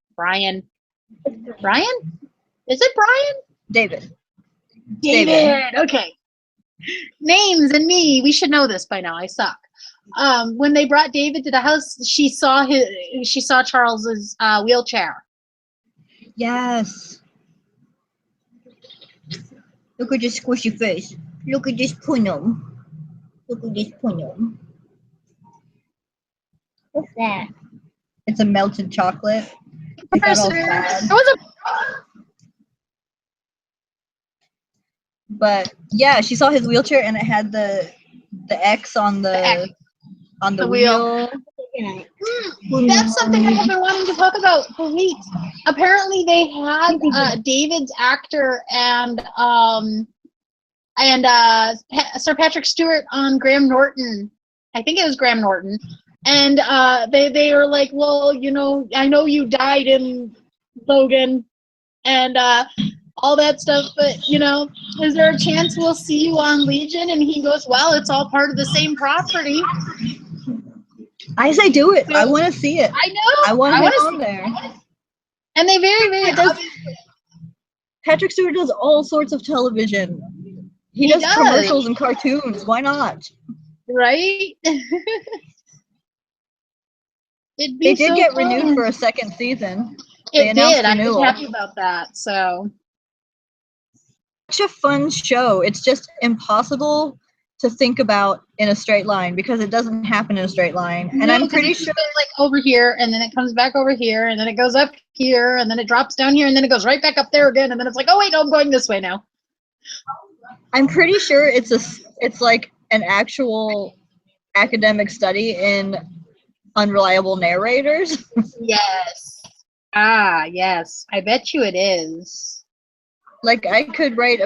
Is it Brian? David. Okay. Names and me. We should know this by now. I suck. When they brought David to the house, she saw Charles's wheelchair. Yes. Look at this squishy face. Look at this punum. Look at this punum. What's that? It's a melted chocolate. It got all sad. But yeah, she saw his wheelchair and it had the X on the wheel. That's something I have been wanting to talk about for weeks. Apparently, they had David's actor and Sir Patrick Stewart on Graham Norton. I think it was Graham Norton. And they were like, well, you know, I know you died in Logan and all that stuff, but, you know, is there a chance we'll see you on Legion? And he goes, well, it's all part of the same property. I say do it. I want to see it. I know. I want him on there. And they very, very Patrick Stewart does all sorts of television. He does commercials and cartoons. Why not? Right? They did get renewed for a second season. It did. I was happy about that. So, such a fun show. It's just impossible to think about in a straight line because it doesn't happen in a straight line. And I'm pretty sure like over here, and then it comes back over here, and then it goes up here, and then it drops down here, and then it goes right back up there again, and then it's like, oh wait, no, I'm going this way now. I'm pretty sure it's like an actual academic study in unreliable narrators. Yes. Yes. I bet you it is. Like I could write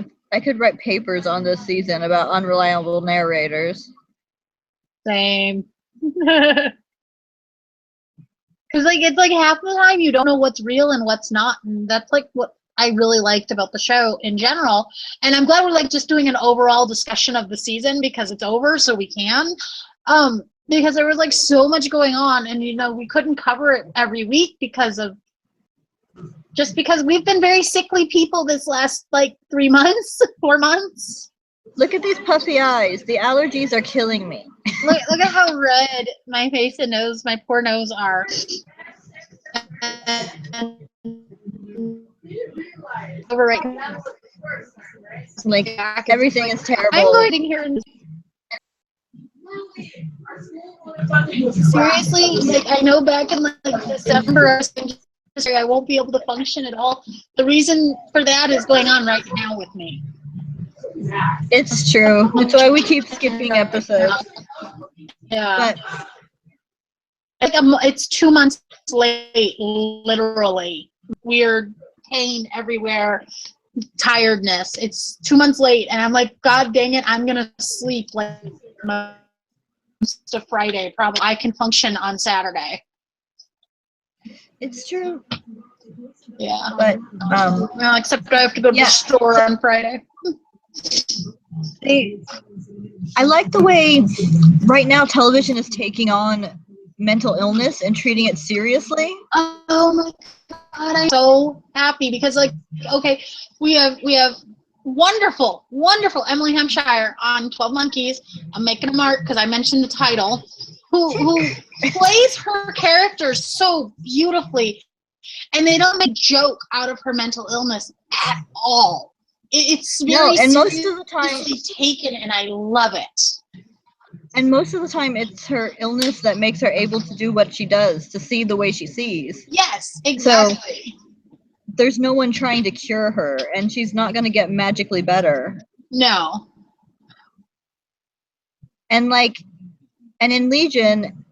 papers on this season about unreliable narrators. Same. Because like it's like half the time you don't know what's real and what's not, and that's like what I really liked about the show in general. And I'm glad we're like just doing an overall discussion of the season because it's over, so we can. Because there was like so much going on, and you know we couldn't cover it every week because of just because we've been very sickly people this last like 3 months, 4 months. Look at these puffy eyes. The allergies are killing me. Look at how red my face and nose, my poor nose are. Over right. Like everything is terrible. I'm going here and seriously, like I know back in like December I was thinking I won't be able to function at all. The reason for that is going on right now with me. It's true. It's why we keep skipping episodes. Yeah. But It's 2 months late, literally. Weird pain everywhere, tiredness. It's 2 months late, and I'm like, God dang it, I'm gonna sleep like most of Friday. Probably I can function on Saturday. it's true. Yeah. But well, except I have to go to the store on Friday. I like the way right now television is taking on mental illness and treating it seriously. Oh my God, I'm so happy because like, okay, we have wonderful Emily Hampshire on 12 Monkeys. I'm making a mark because I mentioned the title. Who plays her characters so beautifully, and they don't make a joke out of her mental illness at all. It's very and most of the time taken, and I love it. And most of the time, it's her illness that makes her able to do what she does, to see the way she sees. Yes, exactly. So, there's no one trying to cure her, and she's not going to get magically better. No. And in Legion,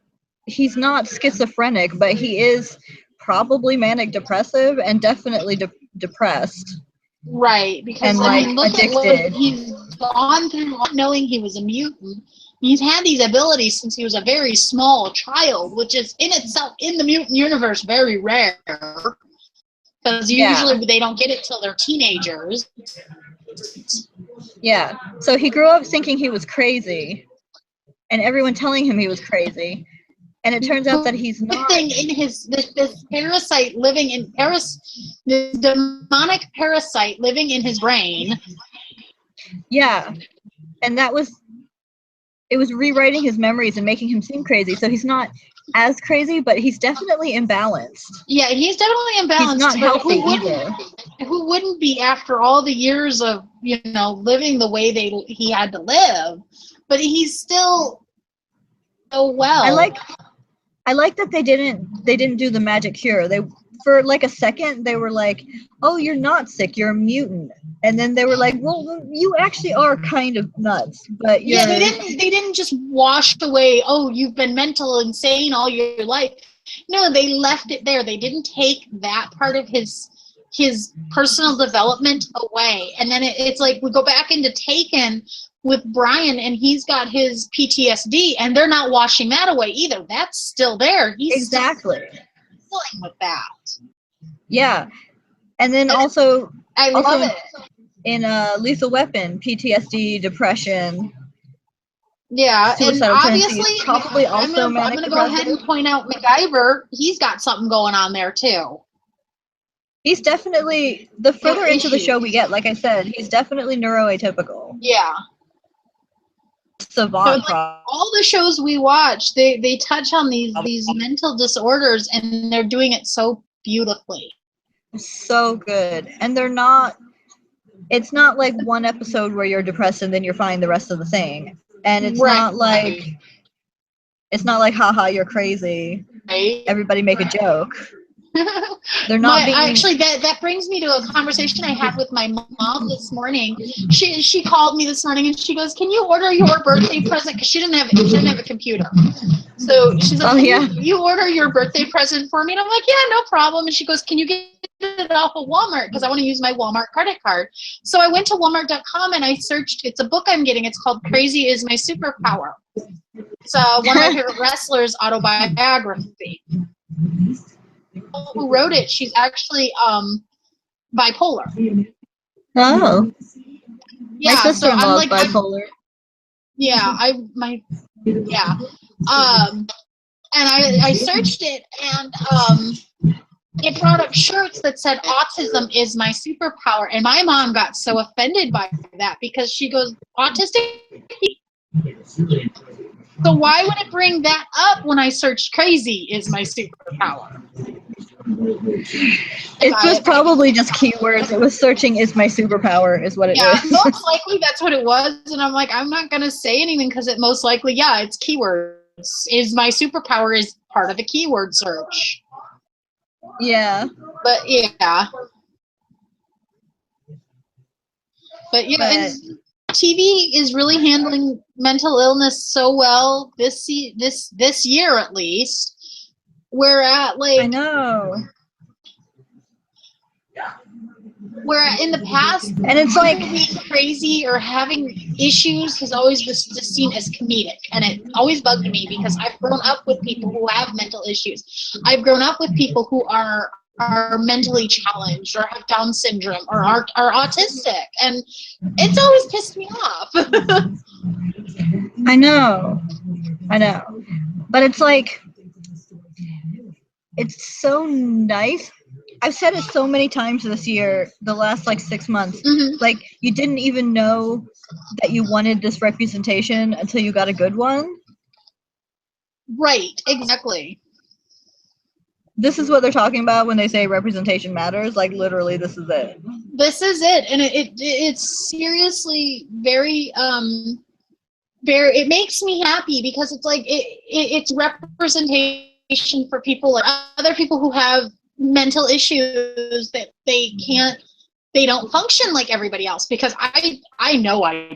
he's not schizophrenic, but he is probably manic depressive and definitely depressed. Right, because and I mean, look addicted. at what he's gone through, knowing he was a mutant. He's had these abilities since he was a very small child, which is in itself, in the mutant universe, very rare. Because usually they don't get it till they're teenagers. Yeah, so he grew up thinking he was crazy, and everyone telling him he was crazy. And it turns out that he's not. In his this parasite living in this demonic parasite living in his brain. Yeah, and it was rewriting his memories and making him seem crazy. So he's not as crazy, but he's definitely imbalanced. Yeah, he's definitely imbalanced. He's not healthy either. Who wouldn't be after all the years of living the way he had to live? But he's still so well. I like that they didn't do the magic cure. They for like a second they were like, "Oh, you're not sick. You're a mutant." And then they were like, "Well, you actually are kind of nuts." But yeah, they didn't just wash away, "Oh, you've been mental insane all your life." No, they left it there. They didn't take that part of his personal development away. And then it's like we go back into Taken with Brian, and he's got his PTSD, and they're not washing that away either. That's still there. He's exactly still dealing with that. Yeah, and then also I love it in Lethal Weapon, PTSD, depression. Yeah, and obviously, probably also I'm going to go ahead and point out MacGyver. He's got something going on there too. He's definitely, the further into the show we get, like I said, he's definitely neuroatypical. Yeah. Savant. So all the shows we watch, they touch on these mental disorders, and they're doing it so beautifully. So good. And it's not like one episode where you're depressed and then you're fine the rest of the thing. And it's not like, haha, you're crazy. Right. Everybody make a joke. They're not actually, that brings me to a conversation I had with my mom this morning. She called me this morning and she goes, "Can you order your birthday present?" Because she didn't have a computer. So she's like, you order your birthday present for me?" And I'm like, "Yeah, no problem." And she goes, "Can you get it off of Walmart? Because I want to use my Walmart credit card." So I went to Walmart.com and I searched. It's a book I'm getting. It's called "Crazy Is My Superpower." It's one of my favorite wrestlers' autobiography. Who wrote it? She's actually bipolar. Oh. Yeah, my sister-in-law's bipolar. And I searched it, and it brought up shirts that said autism is my superpower. And my mom got so offended by that because she goes, autistic? So why would it bring that up when I searched crazy is my superpower? It was probably just keywords. It was searching is my superpower is what it Yeah, was. most likely that's what it was. And I'm like, I'm not going to say anything because it most likely, yeah, it's keywords. Is my superpower is part of the keyword search. Yeah. But yeah. But yeah, TV is really handling mental illness so well this year at least. We're at like I know. Where in the past, and it's like being crazy or having issues has always been just seen as comedic, and it always bugged me because I've grown up with people who have mental issues. I've grown up with people who are mentally challenged or have Down syndrome or are autistic, and it's always pissed me off. I know, but it's like it's so nice. I've said it so many times this year, the last like 6 months. Mm-hmm. Like you didn't even know that you wanted this representation until you got a good one. Right, exactly. This is what they're talking about when they say representation matters. Like literally, this is it. This is it, and it's seriously very very. It makes me happy because it's like it's representation for people like other people who have mental issues that they don't function like everybody else, because I know I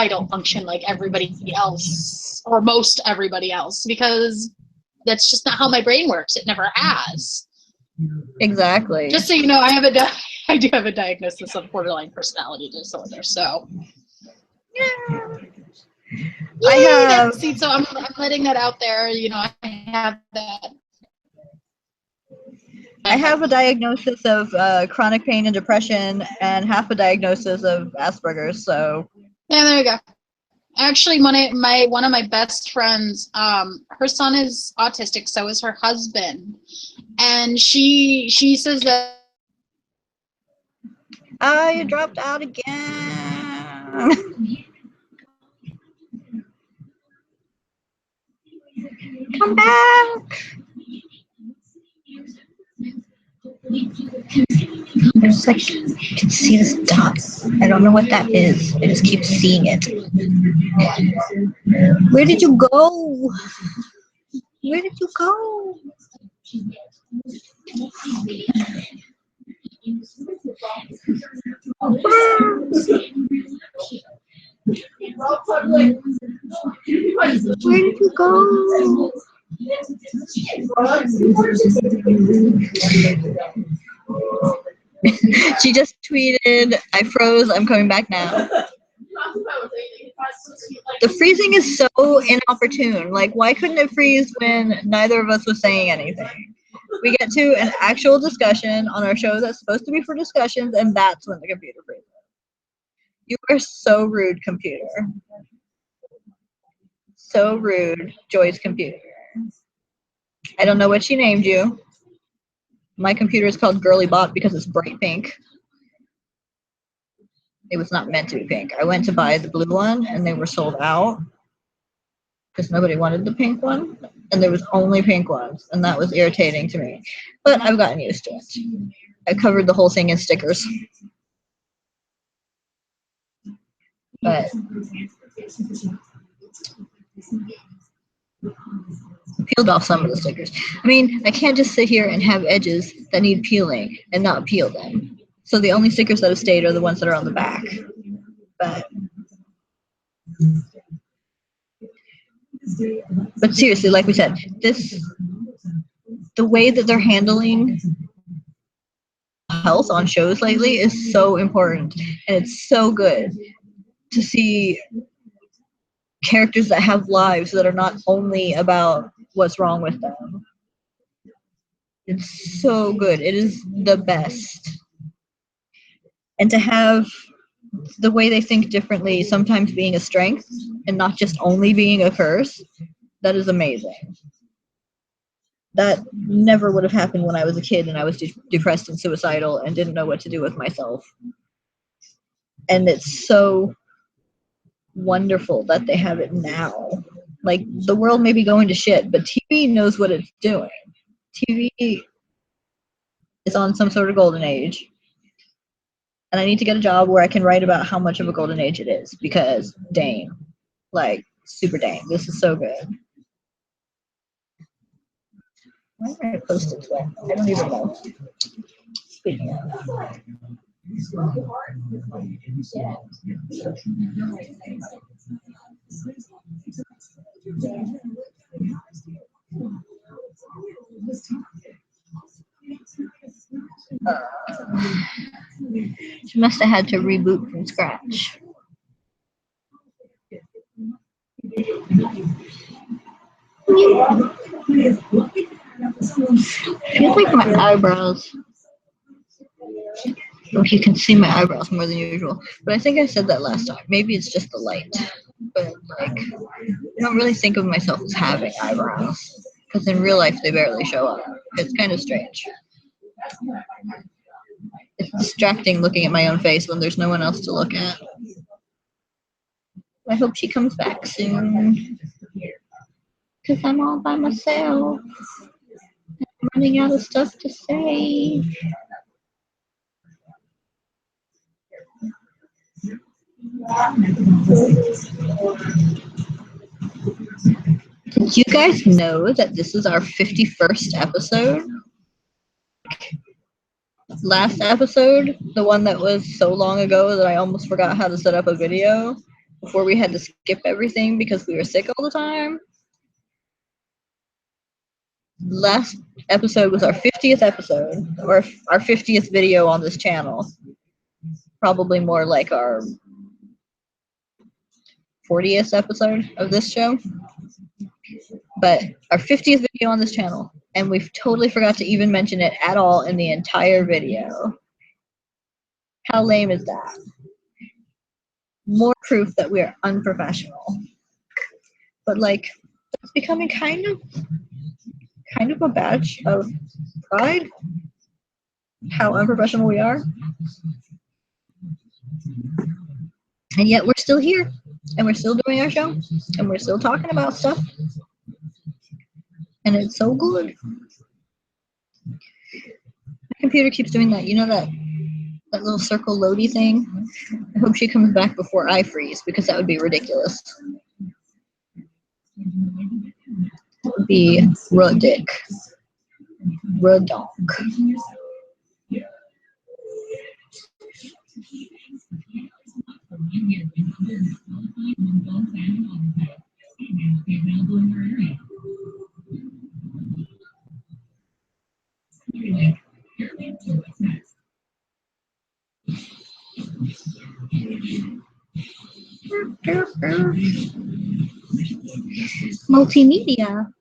don't function like everybody else or most everybody else, because that's just not how my brain works. It never has. Exactly. Just so you know, I do have a diagnosis of borderline personality disorder. So yeah. I have. See, so I'm letting that out there. You know, I have that. I have a diagnosis of chronic pain and depression, and half a diagnosis of Asperger's. So yeah, there you go. Actually, one of my best friends, her son is autistic, so is her husband, and she says that. You dropped out again. Come back. There's like, you can see this dot. I don't know what that is. I just keep seeing it. Where did you go? Where did you go? Where did you go? She just tweeted, I froze, I'm coming back now. The freezing is so inopportune. Like, why couldn't it freeze when neither of us was saying anything? We get to an actual discussion on our show that's supposed to be for discussions, and that's when the computer freezes. You are so rude, computer. So rude, Joy's computer. I don't know what she named you. My computer is called Girly Bot because it's bright pink. It was not meant to be pink. I went to buy the blue one and they were sold out because nobody wanted the pink one, and there was only pink ones, and that was irritating to me. But I've gotten used to it. I covered the whole thing in stickers. But peeled off some of the stickers. I mean, I can't just sit here and have edges that need peeling and not peel them. So the only stickers that have stayed are the ones that are on the back. But seriously, like we said, the way that they're handling health on shows lately is so important, and it's so good to see characters that have lives that are not only about what's wrong with them. It's so good. It is the best. And to have the way they think differently sometimes being a strength and not just only being a curse, that is amazing. That never would have happened when I was a kid and I was depressed and suicidal and didn't know what to do with myself. And it's so wonderful that they have it now. Like, the world may be going to shit, but TV knows what it's doing. TV is on some sort of golden age. And I need to get a job where I can write about how much of a golden age it is, because dang, like, super dang, this is so good. Why did I post it today? I don't even know. Speaking of. She must have had to reboot from scratch. I feel like my eyebrows. Oh, you can see my eyebrows more than usual. But I think I said that last time. Maybe it's just the light. But, like, I don't really think of myself as having eyebrows. Because in real life, they barely show up. It's kind of strange. It's distracting looking at my own face when there's no one else to look at. I hope she comes back soon. Because I'm all by myself. I'm running out of stuff to say. Did you guys know that this is our 51st episode? Last episode, the one that was so long ago that I almost forgot how to set up a video before we had to skip everything because we were sick all the time. Last episode was our 50th episode, or our 50th video on this channel. Probably more like our 40th episode of this show. But our 50th video on this channel, and we totally forgot to even mention it at all in the entire video. How lame is that? More proof that we're unprofessional. But, like, it's becoming kind of a badge of pride how unprofessional we are. And yet we're still here, and we're still doing our show, and we're still talking about stuff. And it's so good. My computer keeps doing that. You know that little circle loady thing? I hope she comes back before I freeze, because that would be ridiculous. That would be rudick. Rudonk. Multimedia.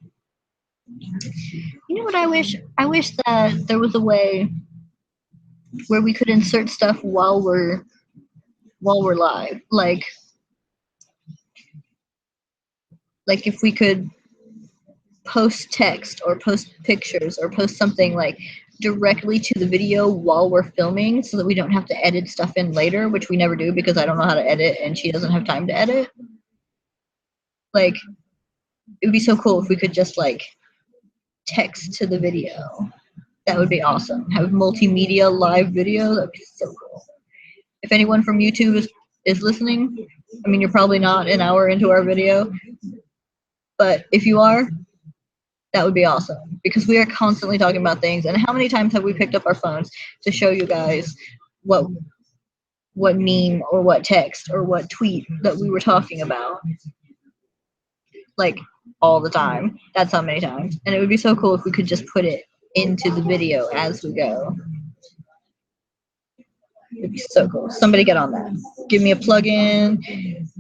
You know what I wish? I wish that there was a way where we could insert stuff while we're live. Like if we could post text or post pictures or post something like directly to the video while we're filming so that we don't have to edit stuff in later, which we never do because I don't know how to edit and she doesn't have time to edit. Like, it would be so cool if we could just like text to the video. That would be awesome. Have multimedia live video. That'd be so cool. If anyone from YouTube is listening, I mean, you're probably not an hour into our video, but if you are, that would be awesome because we are constantly talking about things. And how many times have we picked up our phones to show you guys what meme or what text or what tweet that we were talking about? Like, all the time. That's how many times. And it would be so cool if we could just put it into the video as we go. It'd be so cool. Somebody get on that. Give me a plug-in.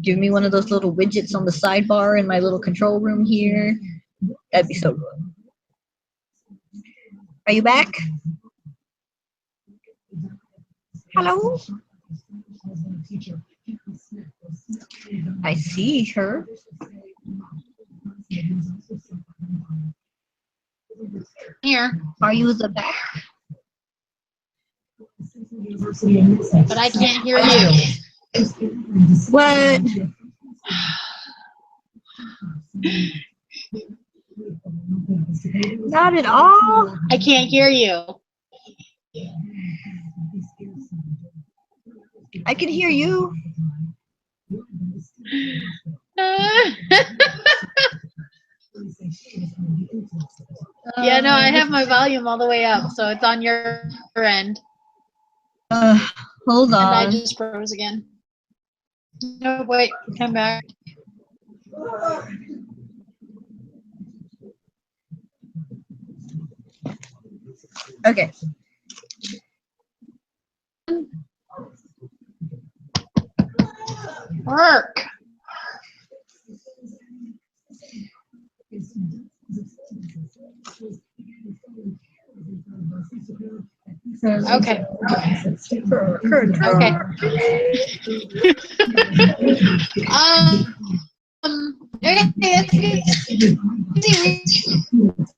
Give me one of those little widgets on the sidebar in my little control room here. That'd be so good. Are you back? Hello? I see her. here, Are you the back? but I can't hear you. What? Not at all. I can't hear you. I can hear you. Yeah, no, I have my volume all the way up, so it's on your end. Hold And I on. just froze again. No, wait, come back. Okay. Work. Okay. Okay. Okay, that's good.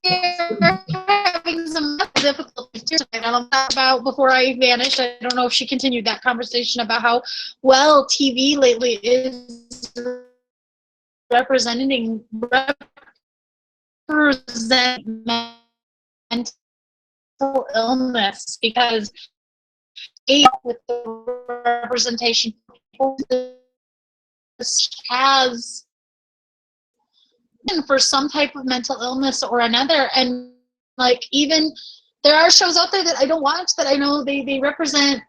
We're having some difficulties here tonight. I don't know about before I vanished. I don't know if she continued that conversation about how well TV lately is representing mental illness, because with the representation has for some type of mental illness or another. And like, even there are shows out there that I don't watch that I know they represent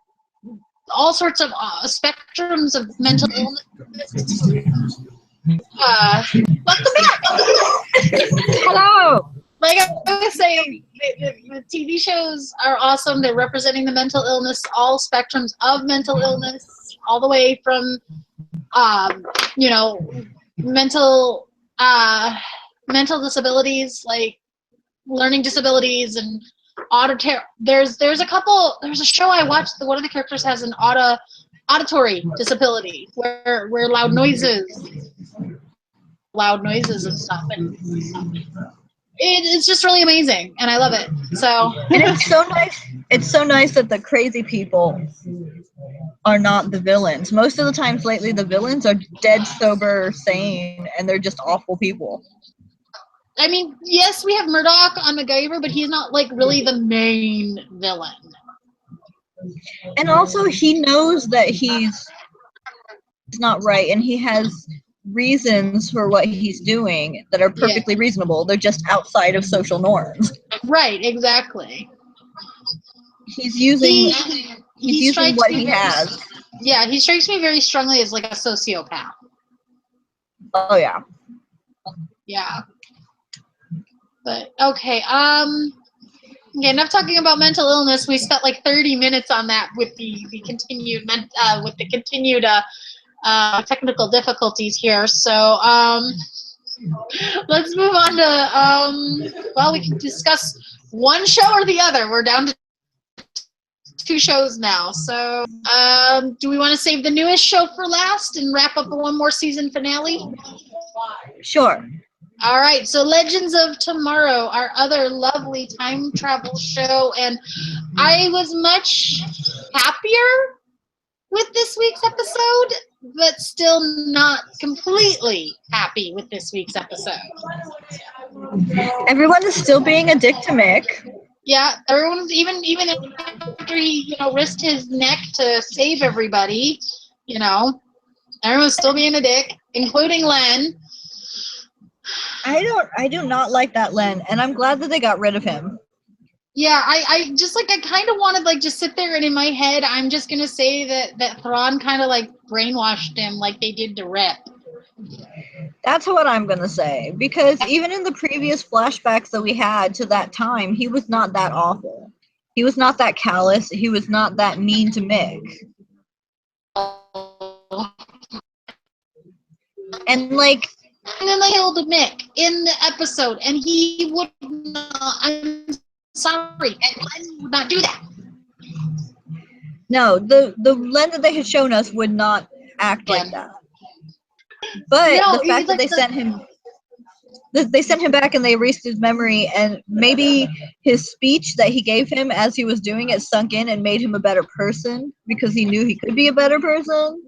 all sorts of spectrums of mental illness. Welcome back. Hello. Like I was saying, the TV shows are awesome. They're representing the mental illness, all spectrums of mental illness, all the way from, you know, mental disabilities, like learning disabilities and auditory. There's a show I watched. One of the characters has an auditory disability where loud noises and stuff, and it's just really amazing, and I love it. So And it's so nice. It's so nice that the crazy people are not the villains. Most of the times lately, the villains are dead sober, sane, and they're just awful people. I mean, yes, we have Murdoch on MacGyver, but he's not like really the main villain. And also, he knows that he's not right, and he has reasons for what he's doing that are perfectly reasonable. They're just outside of social norms. Right, exactly. He's using He strikes what me he very- has. Yeah, he strikes me very strongly as like a sociopath. Oh yeah. Yeah. But okay, okay, enough talking about mental illness. We spent like 30 minutes on that with the continued technical difficulties here. So let's move on to well, we can discuss one show or the other. We're down to 2 shows now. So do we want to save the newest show for last and wrap up a one more season finale? Sure. All right, so Legends of Tomorrow, our other lovely time travel show, and I was much happier with this week's episode, but still not completely happy with this week's episode. Everyone is still being a dick to Mick. Yeah, everyone's even after he, risked his neck to save everybody, everyone's still being a dick, including Len. I do not like that Len, and I'm glad that they got rid of him. Yeah, I kind of wanted just sit there, and in my head I'm just gonna say that Thrawn kind of brainwashed him like they did to Rip. That's what I'm gonna say, because even in the previous flashbacks that we had to that time, he was not that awful. He was not that callous. He was not that mean to Mick. And then they killed Mick in the episode, and he would not. I'm sorry, and Len would not do that. No, the Len that they had shown us would not act like that. But the fact that they sent him, They sent him back and they erased his memory, and maybe his speech that he gave him as he was doing it sunk in and made him a better person because he knew he could be a better person.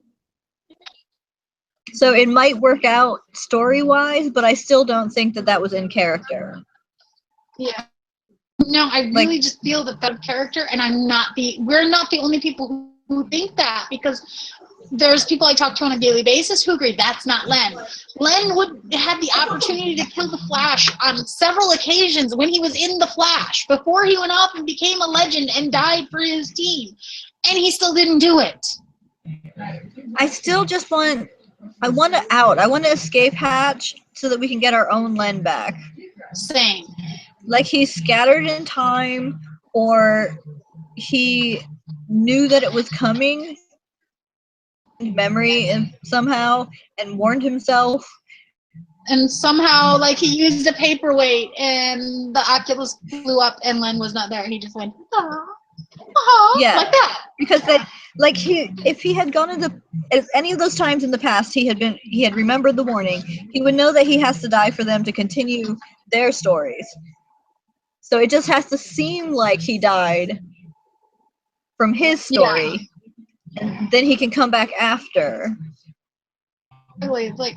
So it might work out story-wise, but I still don't think that was in character. Yeah. No, I really just feel that character, and we're not the only people who think that, because there's people I talk to on a daily basis who agree that's not Len. Len had the opportunity to kill the Flash on several occasions when he was in the Flash, before he went off and became a legend and died for his team, and he still didn't do it. I still just want to out. I want to escape hatch so that we can get our own Len back. Same. Like he's scattered in time, or he knew that it was coming, memory and somehow, and warned himself. And somehow, like, he used a paperweight and the Oculus blew up and Len was not there. He just went, yeah, like that. Because if he had gone if any of those times in the past he had remembered the warning, he would know that he has to die for them to continue their stories. So it just has to seem like he died from his story, and then he can come back after. It's like,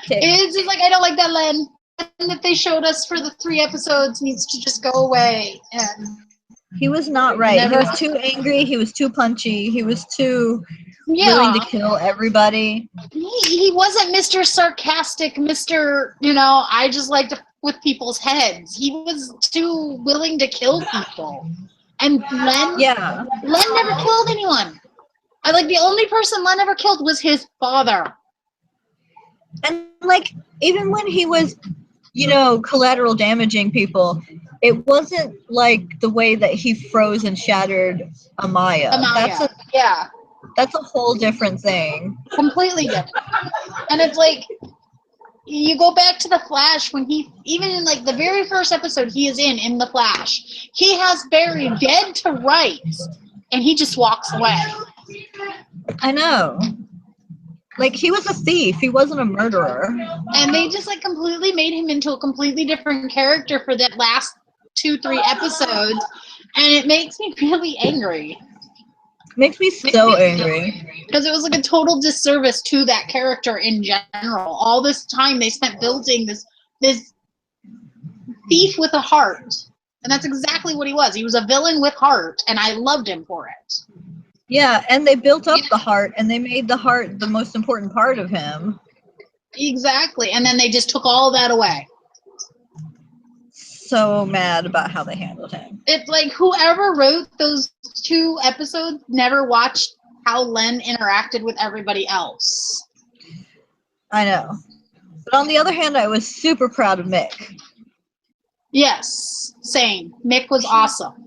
it's just like, I don't like that Len. That they showed us for the 3 episodes needs to just go away. And he was not right. He was too angry. He was too punchy. He was too willing to kill everybody. He wasn't Mr. Sarcastic, Mr. I just like to with people's heads. He was too willing to kill people. And Len never killed anyone. The only person Len ever killed was his father. And even when he was, collateral damaging people, it wasn't like the way that he froze and shattered Amaya. That's a whole different thing. Completely different. And it's like, you go back to the Flash when even in the very first episode he is in the Flash, he has Barry dead to rights, and he just walks away. I know. He was a thief. He wasn't a murderer. And they just completely made him into a completely different character for that last 2-3 episodes, and it makes me really angry. Makes me so angry. Because it was a total disservice to that character in general. All this time they spent building this thief with a heart. And that's exactly what he was. He was a villain with heart, and I loved him for it. Yeah, and they built up the heart, and they made the heart the most important part of him. Exactly, and then they just took all that away. So mad about how they handled him. It's whoever wrote those 2 episodes never watched how Len interacted with everybody else. I know. But on the other hand, I was super proud of Mick. Yes, same. Mick was awesome.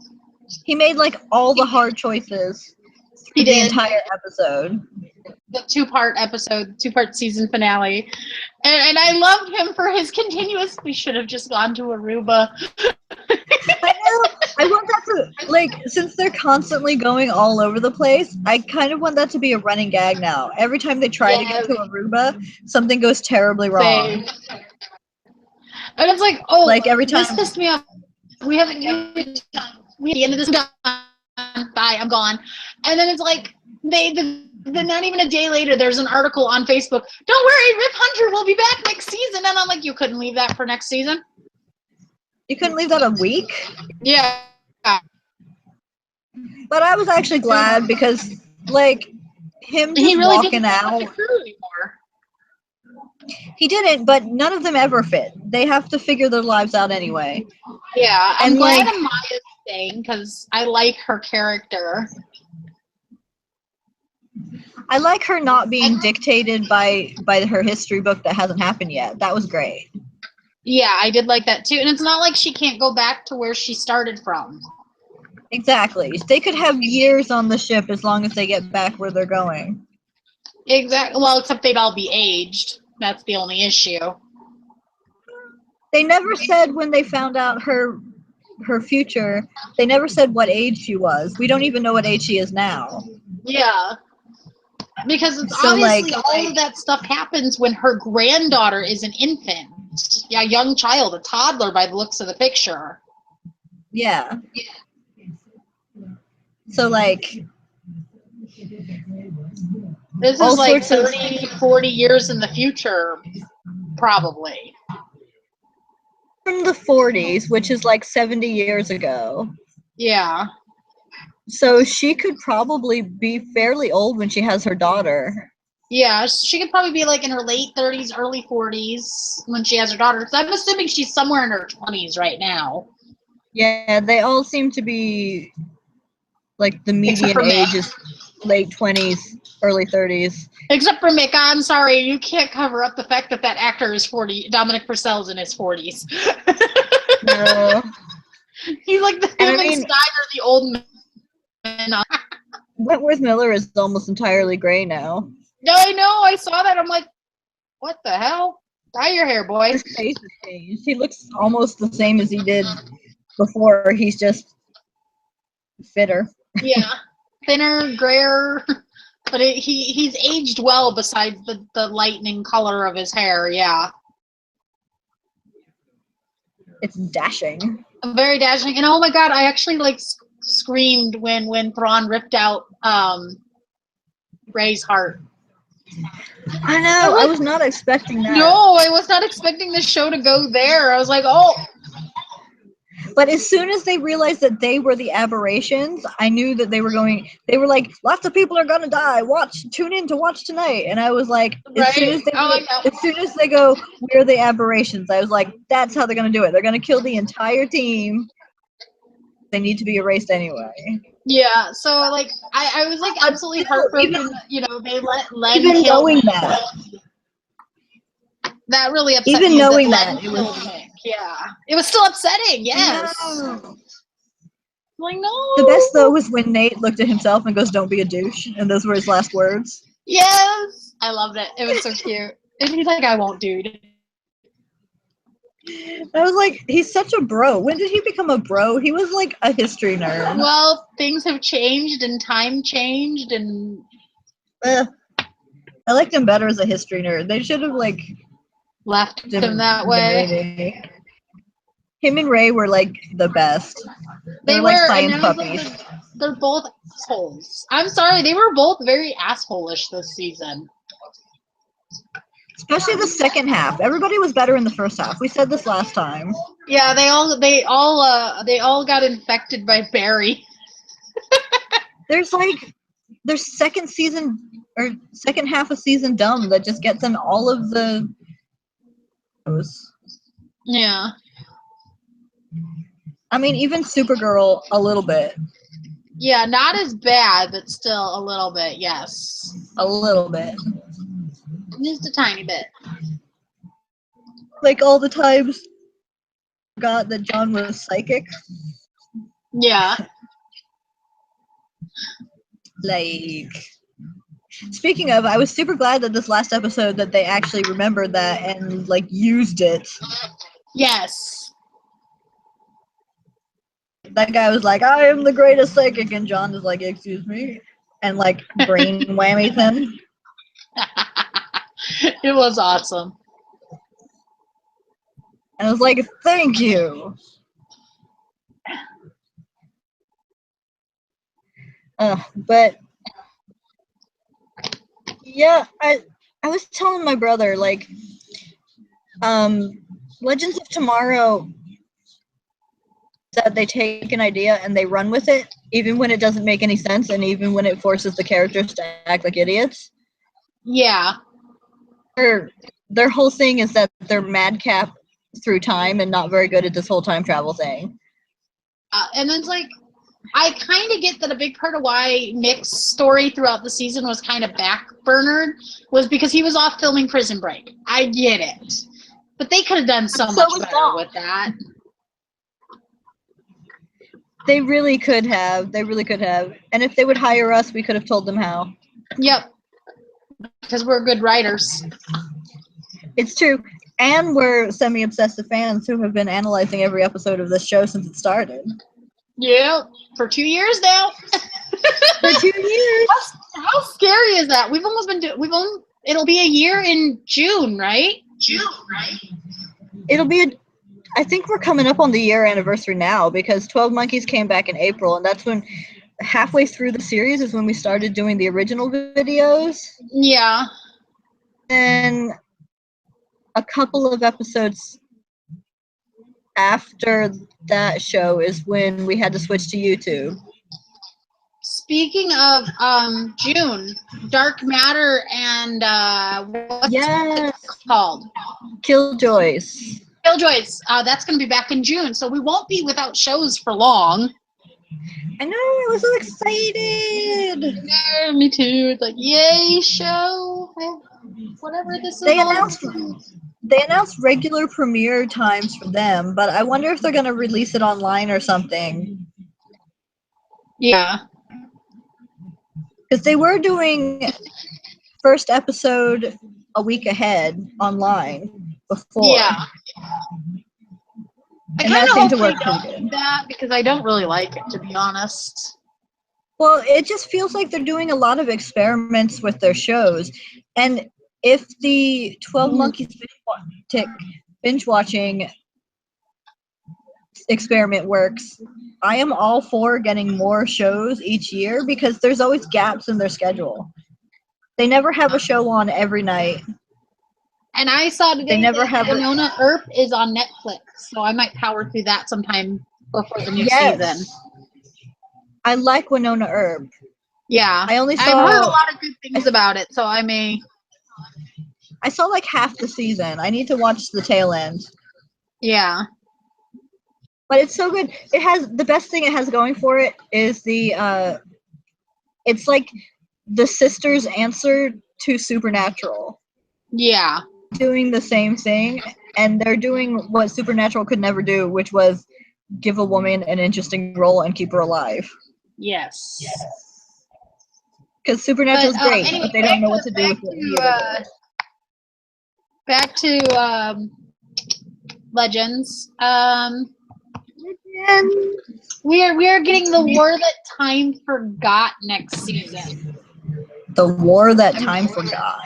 He made all the hard choices. He did. The entire episode. The 2-part episode, 2-part season finale. And I loved him for his continuous, we should have just gone to Aruba. I know. I want that to, since they're constantly going all over the place, I kind of want that to be a running gag now. Every time they try to get to Aruba, something goes terribly wrong. And it's every time. This pissed me off. We haven't used the end of this done. Bye, I'm gone. And then it's then not even a day later, there's an article on Facebook. Don't worry, Rip Hunter will be back next season. And I'm you couldn't leave that for next season? You couldn't leave that a week? Yeah. But I was actually glad because, him just really walking out. He didn't, but none of them ever fit. They have to figure their lives out anyway. Yeah, I'm glad Amaya's staying because I like her character. I like her not being dictated by her history book that hasn't happened yet. That was great. Yeah, I did like that too. And it's not like she can't go back to where she started from. Exactly. They could have years on the ship as long as they get back where they're going. Exactly. Well, except they'd all be aged. That's the only issue. They never said when they found out her future, they never said what age she was. We don't even know what age she is now. Yeah. Because it's obviously all of that stuff happens when her granddaughter is an infant. Yeah, young child, a toddler by the looks of the picture. Yeah. So, like, This all is like sorts of 30, 40 years in the future, probably. from the 40s, which is like 70 years ago. Yeah. So she could probably be fairly old when she has her daughter. Yeah, she could probably be like in her late 30s, early 40s when she has her daughter. So I'm assuming she's somewhere in her 20s right now. Yeah, they all seem to be like the Except median for Mick. age is late 20s, early 30s. Except for Mick, I'm sorry, you can't cover up the fact that that actor is 40. Dominic Purcell's in his 40s. No. He's like the And him I mean, and Steiner, the old man. Wentworth Miller is almost entirely gray now. No, I know. I saw that. I'm like, what the hell? Dye your hair, boy. His face has changed. He looks almost the same as he did before. He's just fitter. Yeah, thinner, grayer, but he's aged well. Besides the lightning color of his hair, yeah, It's dashing. very dashing. And oh my god, I actually like screamed when Thrawn ripped out Rey's heart. I know. I was not expecting that. No, I was not expecting the show to go there. I was like, oh. But as soon as they realized that they were the aberrations, I knew that they were going. They were like, lots of people are gonna die. Tune in to watch tonight. And I was like, as soon as they go, we're the aberrations. I was like, that's how they're gonna do it. They're gonna kill the entire team. They need to be erased anyway. Yeah, so like I was like absolutely heartbroken. They let Len even kill knowing Mick. that. That really upset Even me. knowing Len that, killed Mick. Yeah, it was still upsetting. Yes. Like no. The best though was when Nate looked at himself and goes, "Don't be a douche," and those were his last words. Yes, I loved it. It was so cute. And he's like, "I won't, dude." I was like, he's such a bro. When did he become a bro? He was like a history nerd. Well, things have changed and time changed and. I liked him better as a history nerd. They should have like left him that way. Him and Rey were like the best. They were like science puppies. They're both assholes. I'm sorry, they were both very asshole-ish this season. Especially the second half. Everybody was better in the first half. We said this last time. Yeah, they all got infected by Barry. There's second half of season dumb that just gets in all of the. Yeah. I mean, even Supergirl a little bit. Yeah, not as bad, but still a little bit. Yes. A little bit. Just a tiny bit. Like all the times I forgot that John was psychic. Yeah. Like, speaking of, I was super glad that this last episode that they actually remembered that and like used it. Yes. That guy was like, "I am the greatest psychic," and John is like, "Excuse me," and like brain whammies him. It was awesome. And I was like, "Thank you." But yeah, I was telling my brother like, Legends of Tomorrow, that they take an idea and they run with it, even when it doesn't make any sense, and even when it forces the characters to act like idiots. Yeah. Their whole thing is that they're madcap through time and not very good at this whole time travel thing. And it's like, I kind of get that a big part of why Mick's story throughout the season was kind of backburnered was because he was off filming Prison Break. I get it. But they could have done so much better with that. They really could have. And if they would hire us, we could have told them how. Yep. Because we're good writers. It's true. And we're semi-obsessive fans who have been analyzing every episode of this show since it started. Yep. For 2 years now. For 2 years. How scary is that? It'll be a year in June, right? it'll be I think we're coming up on the year anniversary now because 12 Monkeys came back in April, and that's when halfway through the series is when we started doing the original videos. Yeah. And a couple of episodes after that show is when we had to switch to YouTube. Speaking of June, Dark Matter and what's it called? Killjoys. Killjoys. That's going to be back in June, so we won't be without shows for long. I know, I was so excited. Yeah, me too. It's like, yay, show. Whatever this is. They announced regular premiere times for them, but I wonder if they're going to release it online or something. Yeah. Because they were doing first episode a week ahead online before. Yeah. I kind of hope they don't do that because I don't really like it, to be honest. Well, it just feels like they're doing a lot of experiments with their shows. And if the 12 Monkeys binge watching experiment works, I am all for getting more shows each year because there's always gaps in their schedule. They never have a show on every night. And I saw today that Winona Earp is on Netflix, so I might power through that sometime before the new season. I like Winona Earp. Yeah. I've heard a lot of good things about it, so I may. I saw like half the season. I need to watch the tail end. Yeah. But it's so good. It has the best thing it has going for it is it's like the sisters' answer to Supernatural. Yeah. Doing the same thing, and they're doing what Supernatural could never do, which was give a woman an interesting role and keep her alive. Yes. Because Supernatural's great, anyway, but they don't know what to do with it. Back to Legends. We are getting the War That Time Forgot next season. The War That Time Forgot.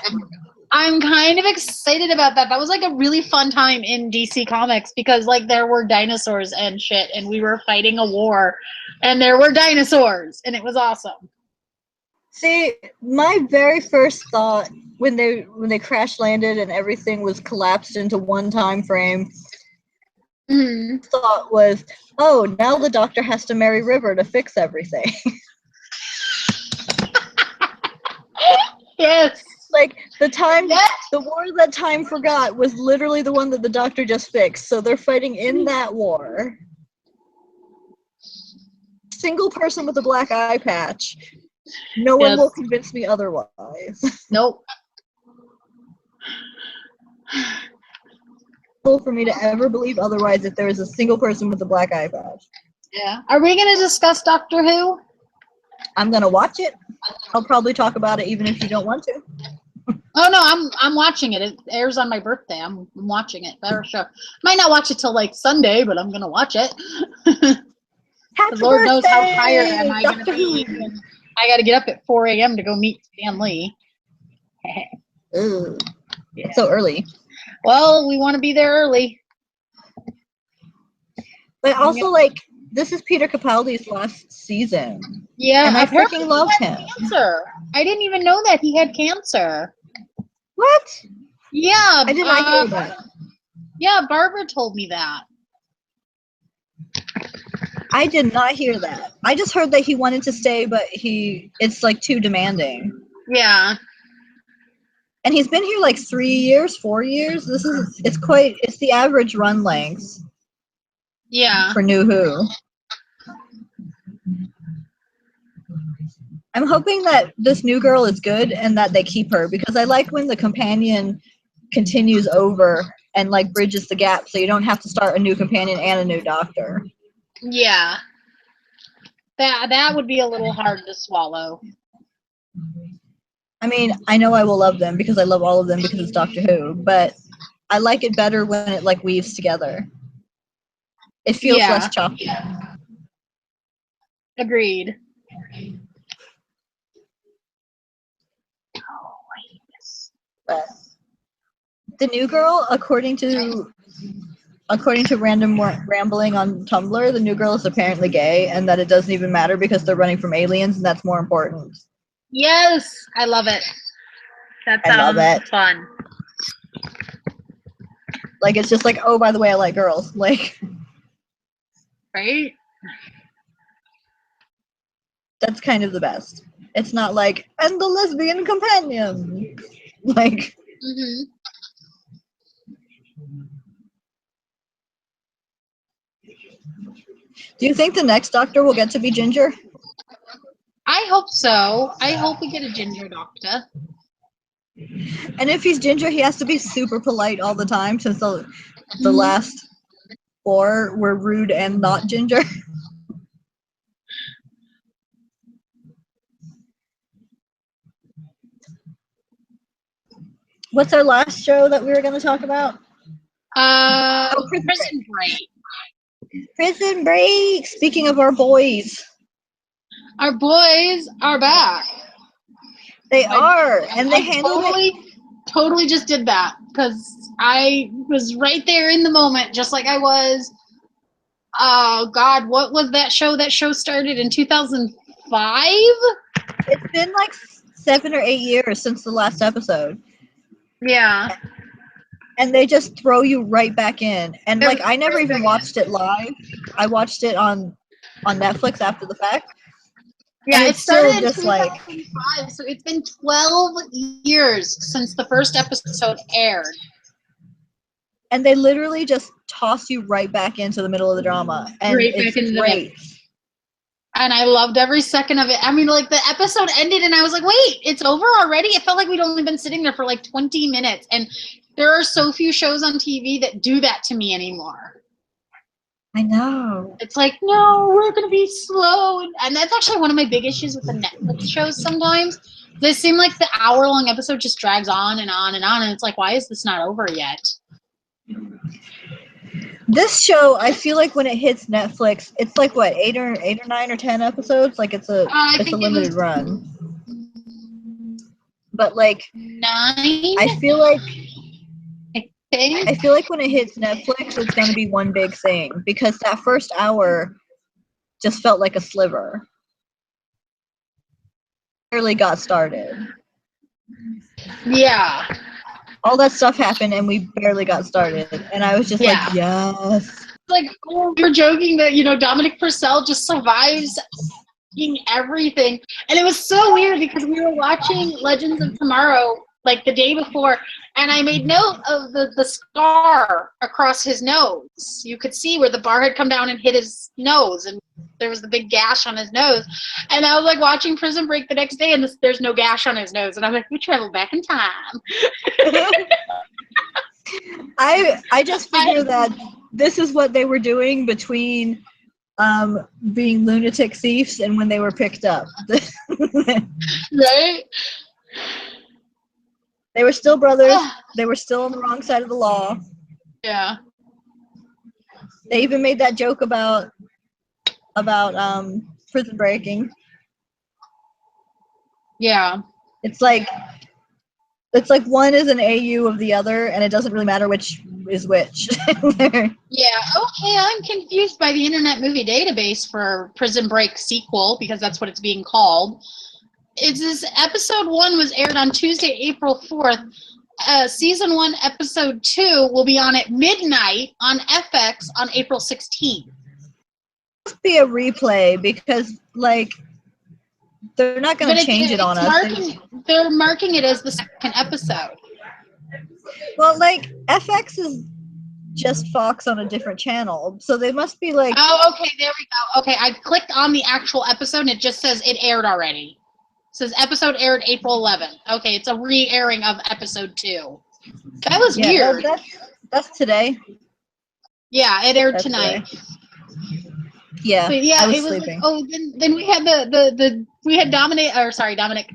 I'm kind of excited about that. That was like a really fun time in DC Comics because like there were dinosaurs and shit, and we were fighting a war, and there were dinosaurs, and it was awesome. See, my very first thought when they crash landed and everything was collapsed into one time frame, thought was, oh, now the Doctor has to marry River to fix everything. Yes. Like the War That Time Forgot was literally the one that the Doctor just fixed. So they're fighting in that war. Single person with a black eye patch. No one will convince me otherwise. Nope. For me to ever believe otherwise if there is a single person with a black eye patch. Yeah. Are we going to discuss Doctor Who? I'm going to watch it. I'll probably talk about it even if you don't want to. Oh no, I'm watching it. It airs on my birthday. I'm watching it. Better show. Might not watch it till like Sunday, but I'm gonna watch it. Happy Lord knows how birthday, tired am I gonna be. I gotta get up at 4 a.m. to go meet Stan Lee. Ugh. It's so early. Well, we want to be there early. But also, like, this is Peter Capaldi's last season. Yeah, and I freaking love him. Cancer. I didn't even know that he had cancer. What? Yeah. I did not hear that. Yeah, Barbara told me that. I did not hear that. I just heard that he wanted to stay, but it's like too demanding. Yeah. And he's been here like 3 years, 4 years. It's the average run length. Yeah. For New Who. I'm hoping that this new girl is good and that they keep her because I like when the companion continues over and like bridges the gap so you don't have to start a new companion and a new Doctor. Yeah. That would be a little hard to swallow. I mean, I know I will love them because I love all of them because it's Doctor Who, but I like it better when it like weaves together. It feels less choppy. Yeah. Agreed. But the new girl, according to according to random rambling on Tumblr, the new girl is apparently gay, and that it doesn't even matter because they're running from aliens, and that's more important. Yes, I love it. That I love sounds it. fun. Like, it's just like, oh, by the way, I like girls. Like, Right? that's kind of the best. It's not like, and the lesbian companion. Like, Mm-hmm. do you think the next Doctor will get to be ginger? I hope so. I hope we get a ginger doctor. And if he's ginger, he has to be super polite all the time, since the Mhm. last 4 were rude and not ginger. What's our last show that we were going to talk about? Prison Break. Prison Break. Speaking of our boys, Our boys are back. they are, and they I handled it. totally just did that because I was right there in the moment, just like I was. Oh God, what was that show? That show started in 2005. It's been like 7 or 8 years since the last episode. Yeah. And they just throw you right back in. And like, I never even watched it live. I watched it on Netflix after the fact. Yeah, and it it's still started in just like, 2005, so it's been 12 years since the first episode aired. and they literally just toss you right back into the middle of the drama, and Right it's back into the great. And I loved every second of it. I mean, like, the episode ended and I was like, wait, it's over already? It felt like we'd only been sitting there for like 20 minutes. And there are so few shows on TV that do that to me anymore. I know. It's like, no, we're going to be slow. And that's actually one of my big issues with the Netflix shows sometimes. They seem like the hour-long episode just drags on and on and on. And it's like, why is this not over yet? This show, I feel like when it hits Netflix, it's like what, 8 or 9 or 10 episodes. Like, it's a limited run. But like, 9. I feel like I when it hits Netflix, it's gonna be one big thing, because that first hour just felt like a sliver. Barely got started. Yeah. All that stuff happened and we barely got started, and I was just like, yes. Like, oh, we were joking that, you know, Dominic Purcell just survives everything. And it was so weird because we were watching Legends of Tomorrow like the day before, and I made note of the scar across his nose. You could see where the bar had come down and hit his nose, and there was the big gash on his nose. And I was like watching Prison Break the next day, and there's no gash on his nose. And I'm like, we traveled back in time. I just figure that this is what they were doing between being lunatic thieves and when they were picked up. Right? They were still brothers. They were still on the wrong side of the law. Yeah. They even made that joke about prison breaking. Yeah. It's like one is an AU of the other, and it doesn't really matter which is which. Yeah, okay, I'm confused by the Internet Movie Database for Prison Break sequel, because that's what it's being called. It's this episode 1 was aired on Tuesday, April 4th. Season 1, episode 2 will be on at midnight on FX on April 16th. It must be a replay, because like they're not going to change it on us. They're marking it as the second episode. Well, like, FX is just Fox on a different channel, so they must be like... Oh, okay, there we go. Okay, I clicked on the actual episode, and it just says it aired already. It says episode aired April 11th. Okay, it's a re-airing of episode 2. That was weird. That's today. Yeah, it aired tonight. Today. Yeah, but yeah, I was it was sleeping. like, oh, then we had Dominic,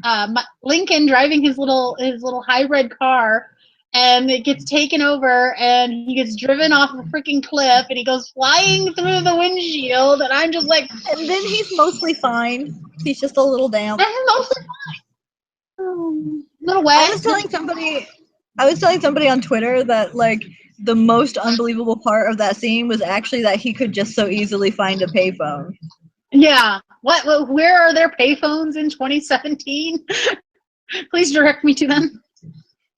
Lincoln driving his little hybrid car, and it gets taken over, and he gets driven off a freaking cliff, and he goes flying through the windshield, and I'm just like, and then he's mostly fine. He's just a little damp. Mostly fine. Little wet. I was telling somebody I was telling somebody on Twitter that like the most unbelievable part of that scene was actually that he could just so easily find a payphone. Yeah. Where are their payphones in 2017? Please direct me to them.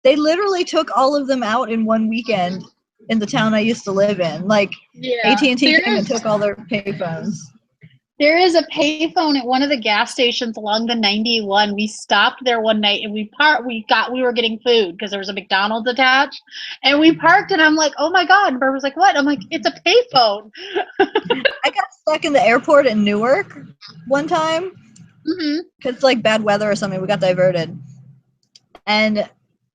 They literally took all of them out in one weekend in the town I used to live in. Like Yeah. AT&T came and took all their payphones. There is a payphone at one of the gas stations along the 91. We stopped there one night and we were getting food because there was a McDonald's attached. And we parked and I'm like, oh my God. And Barbara's like, what? I'm like, it's a payphone. I got stuck in the airport in Newark one time because like bad weather or something. We got diverted. And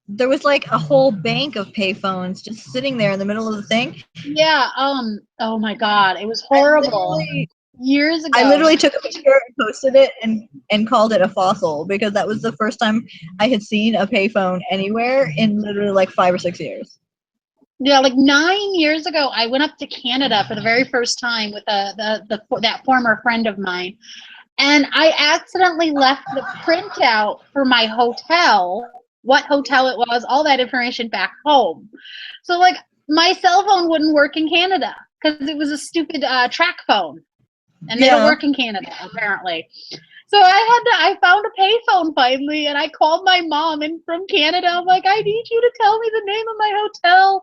there was like a whole bank of payphones just sitting there in the middle of the thing. Yeah. Oh my God. It was horrible. Years ago. I literally took a picture and posted it and called it a fossil because that was the first time I had seen a payphone anywhere in literally like 5 or 6 years. Yeah, like 9 years ago, I went up to Canada for the very first time with that former friend of mine, and I accidentally left the printout for my hotel, what hotel it was, all that information back home. So like my cell phone wouldn't work in Canada because it was a stupid track phone, and they don't work in Canada apparently. So I found a payphone finally, and I called my mom, and from Canada, I'm like, I need you to tell me the name of my hotel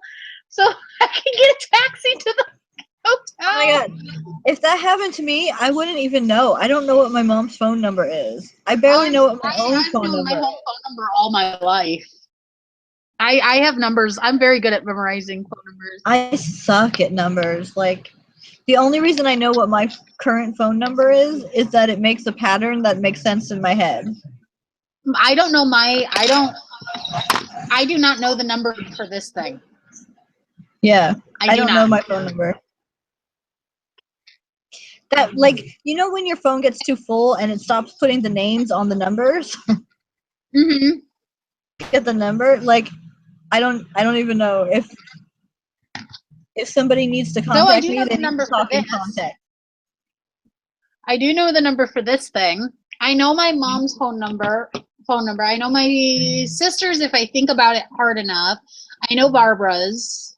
so I can get a taxi to the hotel. Oh my God. If that happened to me, I wouldn't even know. I don't know what my mom's phone number is. I barely know what my own phone number is. I've known my home phone number all my life. I have numbers. I'm very good at memorizing phone numbers. I suck at numbers. Like, the only reason I know what my current phone number is that it makes a pattern that makes sense in my head. I do not know the number for this thing. Yeah, I don't know my phone number. That, like, you know when your phone gets too full and it stops putting the names on the numbers? Get the number? Like, I don't even know if somebody needs to contact me, they need to talk in context. I do know the number for this thing. I know my mom's phone number. I know my sister's if I think about it hard enough. I know Barbara's.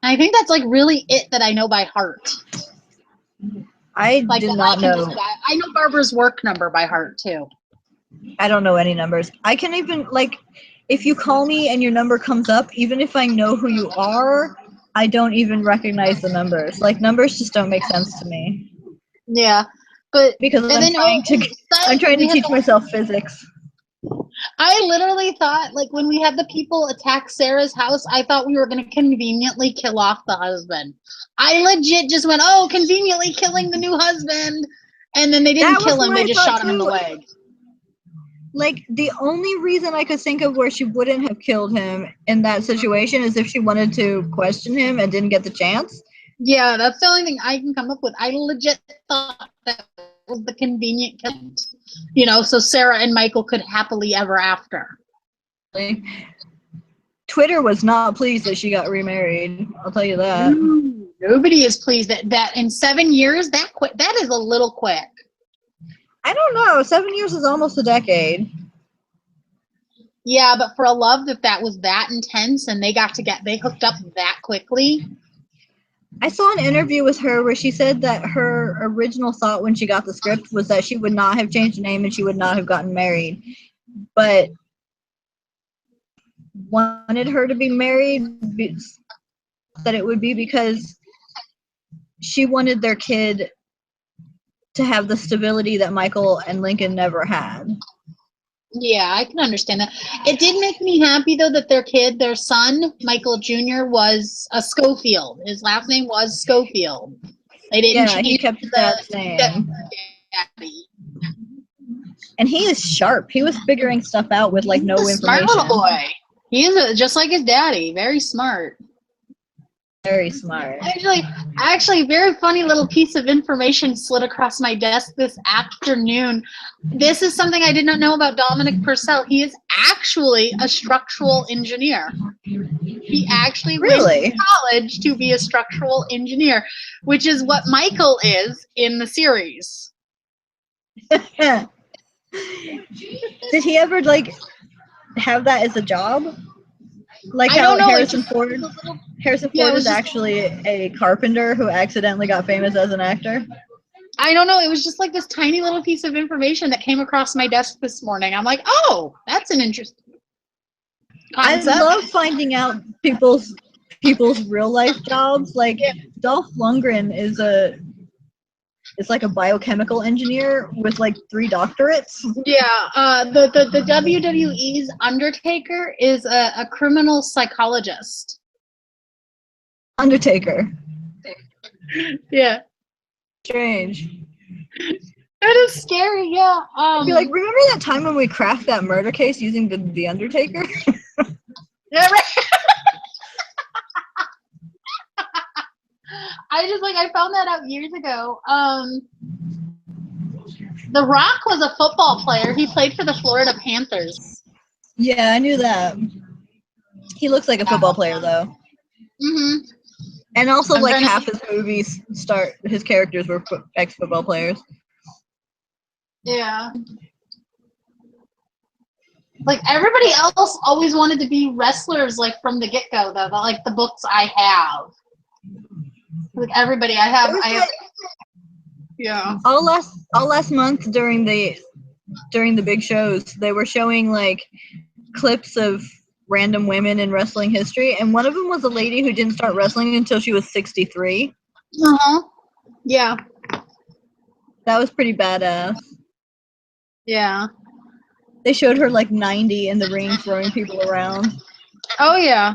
I think that's like really it that I know by heart. I do not know. I know Barbara's work number by heart too. I don't know any numbers. I can even, like, if you call me and your number comes up, even if I know who you are, I don't even recognize the numbers. Like, numbers just don't make sense to me. Yeah, but because I'm trying to teach myself physics. I literally thought, like, when we had the people attack Sarah's house, I thought we were going to conveniently kill off the husband. I legit just went, oh, conveniently killing the new husband. And then they didn't kill him. They just shot him in the leg. Like, the only reason I could think of where she wouldn't have killed him in that situation is if she wanted to question him and didn't get the chance. Yeah, that's the only thing I can come up with. I legit thought that was the convenient killing. You know, so Sarah and Michael could happily ever after. Twitter was not pleased that she got remarried. I'll tell you that. Nobody is pleased that in 7 years, that is a little quick. I don't know. 7 years is almost a decade. Yeah, but for a love that was that intense and they hooked up that quickly. I saw an interview with her where she said that her original thought when she got the script was that she would not have changed the name and she would not have gotten married. But wanted her to be married, that it would be because she wanted their kid to have the stability that Michael and Lincoln never had. Yeah, I can understand that. It did make me happy, though, that their son, Michael Jr., was a Schofield. His last name was Schofield. They didn't change. He kept his dad's name. And he is sharp. He was figuring stuff out with, like, no information. Smart little boy. He is just like his daddy. Very smart. Very smart. Actually, very funny little piece of information slid across my desk this afternoon. This is something I did not know about Dominic Purcell. He is actually a structural engineer. He actually went to college to be a structural engineer, which is what Michael is in the series. Did he ever, like, have that as a job. Like I how don't know. Harrison Ford Yeah, it was is just, actually a carpenter who accidentally got famous as an actor. I don't know. It was just like this tiny little piece of information that came across my desk this morning. I'm like, oh, that's an interesting I concept. love finding out people's real life jobs. Like Yeah. Dolph Lundgren is like a biochemical engineer with like 3 doctorates. Yeah, the WWE's Undertaker is a criminal psychologist. Undertaker. Yeah, Strange. that is scary. Yeah. I'd be like, remember that time when we cracked that murder case using the Undertaker? Yeah, right. I found that out years ago. The Rock was a football player. He played for the Florida Panthers. Yeah, I knew that. He looks like a football player though. Mhm. And also, I'm like trying to half think. his movies his characters were ex-football players. Yeah. Like everybody else always wanted to be wrestlers, like from the get go. Though, like the books I have, like everybody I have, yeah. All last month during the big shows, they were showing like clips of random women in wrestling history, and one of them was a lady who didn't start wrestling until she was 63. Uh-huh. Yeah. That was pretty badass. Yeah. They showed her like 90 in the ring throwing people around. Oh yeah.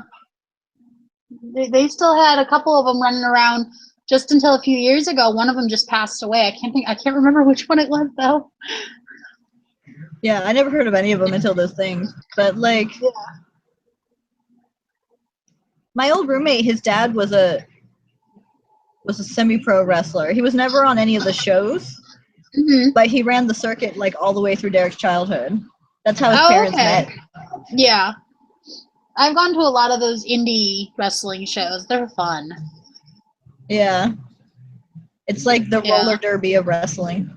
They still had a couple of them running around just until a few years ago. One of them just passed away. I can't remember which one it was though. Yeah, I never heard of any of them until this thing. But like, Yeah. my old roommate, his dad was a semi-pro wrestler. He was never on any of the shows, Mhm. but he ran the circuit like all the way through Derek's childhood. That's how his Oh, parents okay. met. Yeah. I've gone to a lot of those indie wrestling shows. They're fun. Yeah. It's like the Yeah. roller derby of wrestling.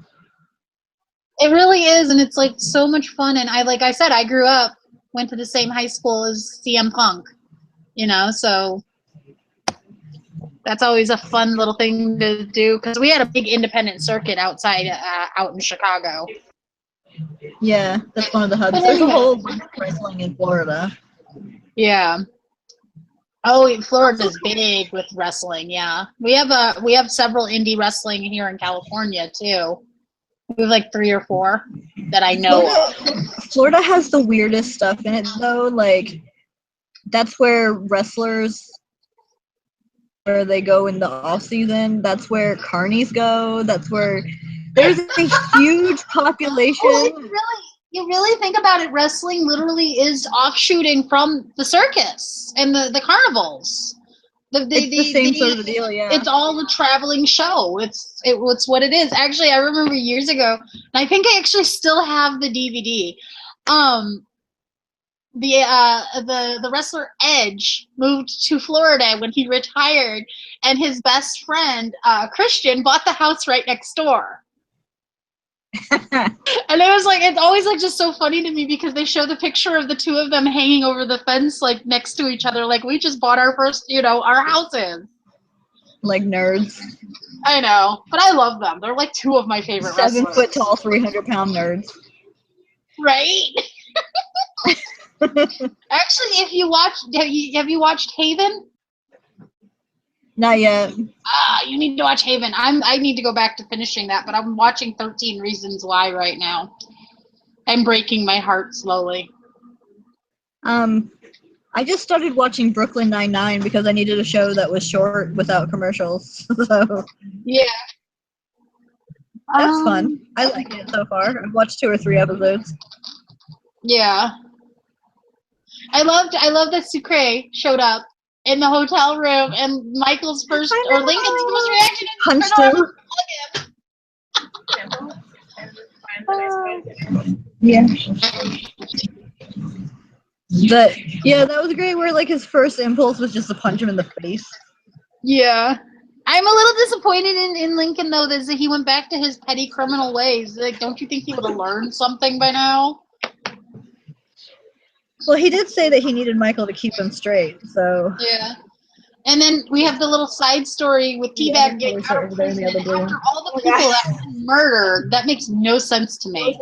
It really is, and it's like so much fun. And like I said, I grew up, went to the same high school as CM Punk, so that's always a fun little thing to do because we had a big independent circuit outside, out in Chicago. Yeah, that's one of the hubs. But There's a anyway. whole bunch of wrestling in Florida. Yeah. Oh, Florida's big with wrestling. Yeah, we have several indie wrestling here in California too. We have like 3 or 4 that I know of. Florida has the weirdest stuff in it though. Like that's where wrestlers where they go in the off season. That's where carnies go. That's where there's a huge population. Well, you really think about it, wrestling literally is offshooting from the circus and the carnivals. It's the same sort of deal, yeah. It's all a traveling show. It's what it is. Actually, I remember years ago, and I think I actually still have the DVD. The wrestler Edge moved to Florida when he retired, and his best friend Christian bought the house right next door. And it was like, it's always like just so funny to me because they show the picture of the two of them hanging over the fence like next to each other, like we just bought our first, our houses. Like nerds. I know, but I love them. They're like 2 of my favorite 7 wrestlers. foot tall, 300-pound nerds. Right? Actually, if you watch, have you watched Haven? Not yet. You need to watch Haven. I need to go back to finishing that, but I'm watching 13 Reasons Why right now. I'm breaking my heart slowly. I just started watching Brooklyn Nine-Nine because I needed a show that was short without commercials. So Yeah. that's fun. I like it so far. I've watched 2 or 3 episodes. Yeah. I love that Sucre showed up in the hotel room and Michael's first or Lincoln's first reaction is Punched him. Yeah. That was great where like his first impulse was just to punch him in the face. Yeah. I'm a little disappointed in Lincoln though that he went back to his petty criminal ways. Like, don't you think he would have learned something by now? Well, he did say that he needed Michael to keep him straight, so. Yeah. And then we have the little side story with Yeah, Teabag getting over out of there in the prison other blue. after all the people that were murdered. That makes no sense to me.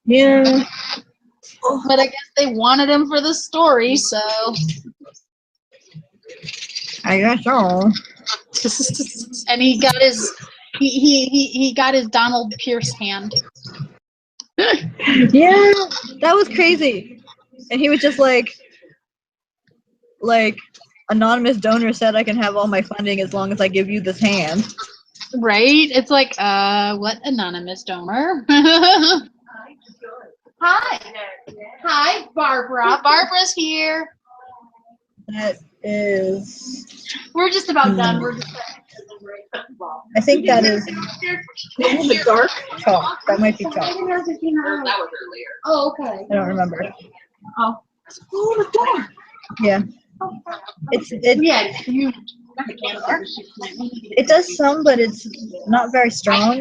Yeah. But I guess they wanted him for the story, so. I guess so. And he got his he got his Donald Pierce hand. Yeah, that was crazy. And he was just like, anonymous donor said I can have all my funding as long as I give you this hand. Right? It's like, what anonymous donor? Hi. Hi, Barbara. Barbara's here. That is. We're just about done. We're just I think that is the dark chalk. That might be chalk. That was earlier. Oh, okay. I don't remember. Oh. Yeah. Yeah, you It does some, but it's not very strong.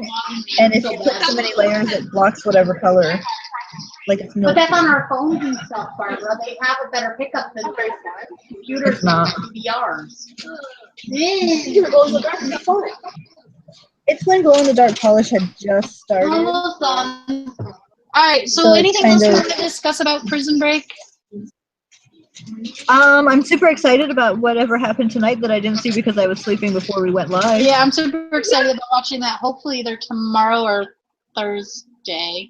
And if you put too many layers, it blocks whatever color. Like it's But milk. that's on our phones and stuff, Barbara. They have a better pickup than computers It's not. and DVRs. It's when glow in the dark polish had just started. Almost done. All right. So, So it's anything kind else we of- want to discuss about Prison Break? I'm super excited about whatever happened tonight that I didn't see because I was sleeping before we went live. Yeah, I'm super excited about watching that. Hopefully, either tomorrow or Thursday.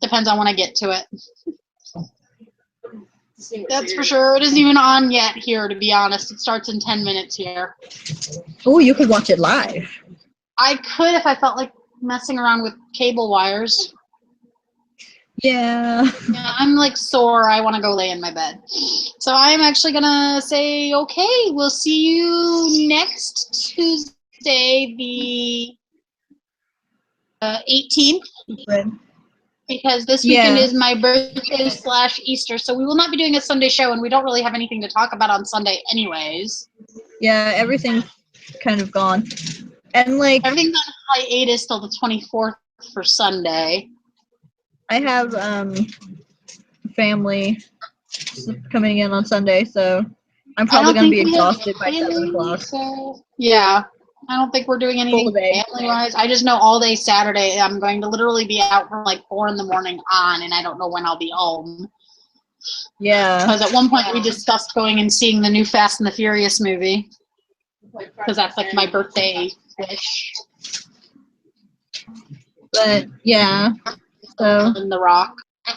Depends on when I get to it. That's for sure. It isn't even on yet here, to be honest. It starts in 10 minutes here. Oh, you could watch it live. I could if I felt like messing around with cable wires. Yeah. Yeah, I'm like sore. I want to go lay in my bed. So I'm actually going to say, okay, we'll see you next Tuesday, the 18th. But, Because this weekend Yeah. is my birthday / Easter, so we will not be doing a Sunday show, and we don't really have anything to talk about on Sunday anyways. yeah, everything's kind of gone. And like Everything's on hiatus till the 24th for Sunday. I have family coming in on Sunday, so I'm probably gonna be exhausted by 7 o'clock. So, yeah, I don't think we're doing anything Full day. family-wise. I just know all day Saturday I'm going to literally be out from like 4 in the morning on, and I don't know when I'll be home. Yeah. Because at one point we discussed going and seeing the new Fast and the Furious movie. Because that's like my birthday wish. But yeah. So In The Rock. All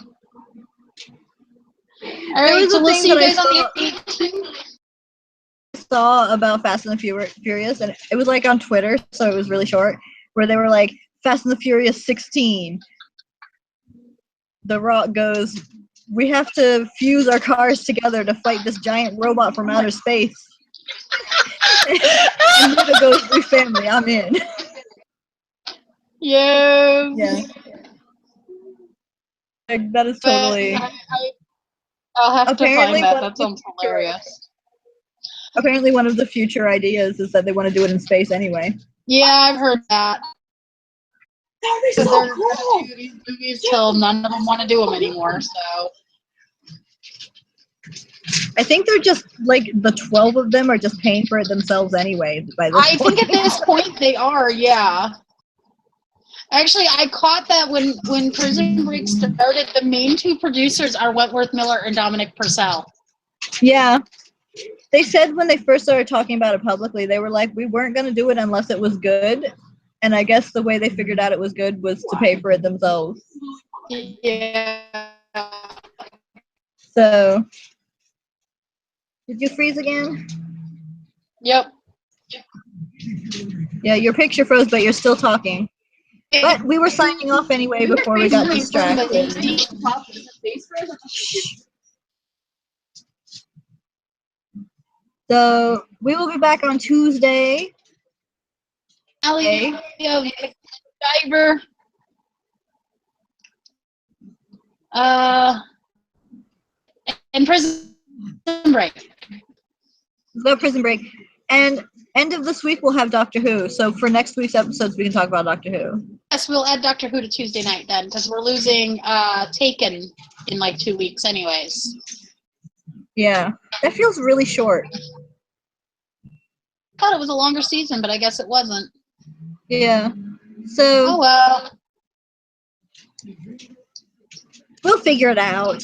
There right, was so a we'll thing see you that I guys on saw- the 18th. saw about Fast and the Furious, and it was like on Twitter, so it was really short, where they were like, Fast and the Furious 16. The Rock goes, we have to fuse our cars together to fight this giant robot from outer space. And Luda goes, we family, I'm in. Yeah. Yeah. Like, that is totally. I'll have Apparently to find that. one of That the sounds hilarious. Apparently, one of the future ideas is that they want to do it in space anyway. Yeah, I've heard that. That is So they're going to do these movies till none of them want to do them anymore. So I think they're just like the 12 of them are just paying for it themselves anyway. By this I point. think at this point they are. Yeah. Actually, I caught that when Prison Break started, the main 2 producers are Wentworth Miller and Dominic Purcell. Yeah. They said when they first started talking about it publicly, they were like, we weren't going to do it unless it was good. And I guess the way they figured out it was good was to pay for it themselves. Yeah. So, did you freeze again? Yep. Yeah, your picture froze, but you're still talking. But we were signing off anyway before we got distracted. So, we will be back on Tuesday. Ellie, Diver. And Prison Break. About Prison Break. And end of this week we'll have Doctor Who. So for next week's episodes we can talk about Doctor Who. Yes, we'll add Doctor Who to Tuesday night then, because we're losing Taken in like 2 weeks anyways. Yeah. That feels really short. Thought it was a longer season, but I guess it wasn't. Yeah. So Oh well. we'll figure it out.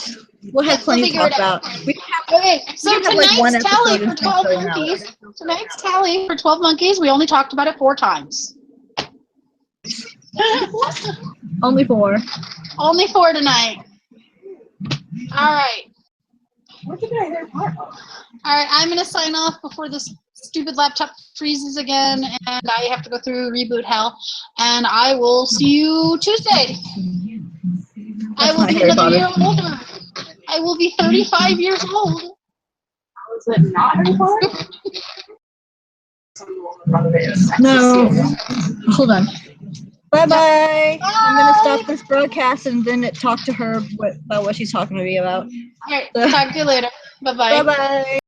We'll have Yes, plenty we'll to figure talk it out. about. We can Okay, so can have, like, one tonight's tally episode for and 12 something else. monkeys. Tonight's tally for 12 monkeys, we only talked about it 4 times. Only 4. Only 4 tonight. Alright. Alright, I'm going to sign off before this stupid laptop freezes again and I have to go through reboot hell. And I will see you Tuesday. I will my be Harry another year Potter. older. I will be 35 years old. Was it not Harry Potter? No. Hold on. Bye-bye. I'm going to stop this broadcast and then talk to her about what she's talking to me about. Alright, talk to you later. Bye-bye. Bye-bye.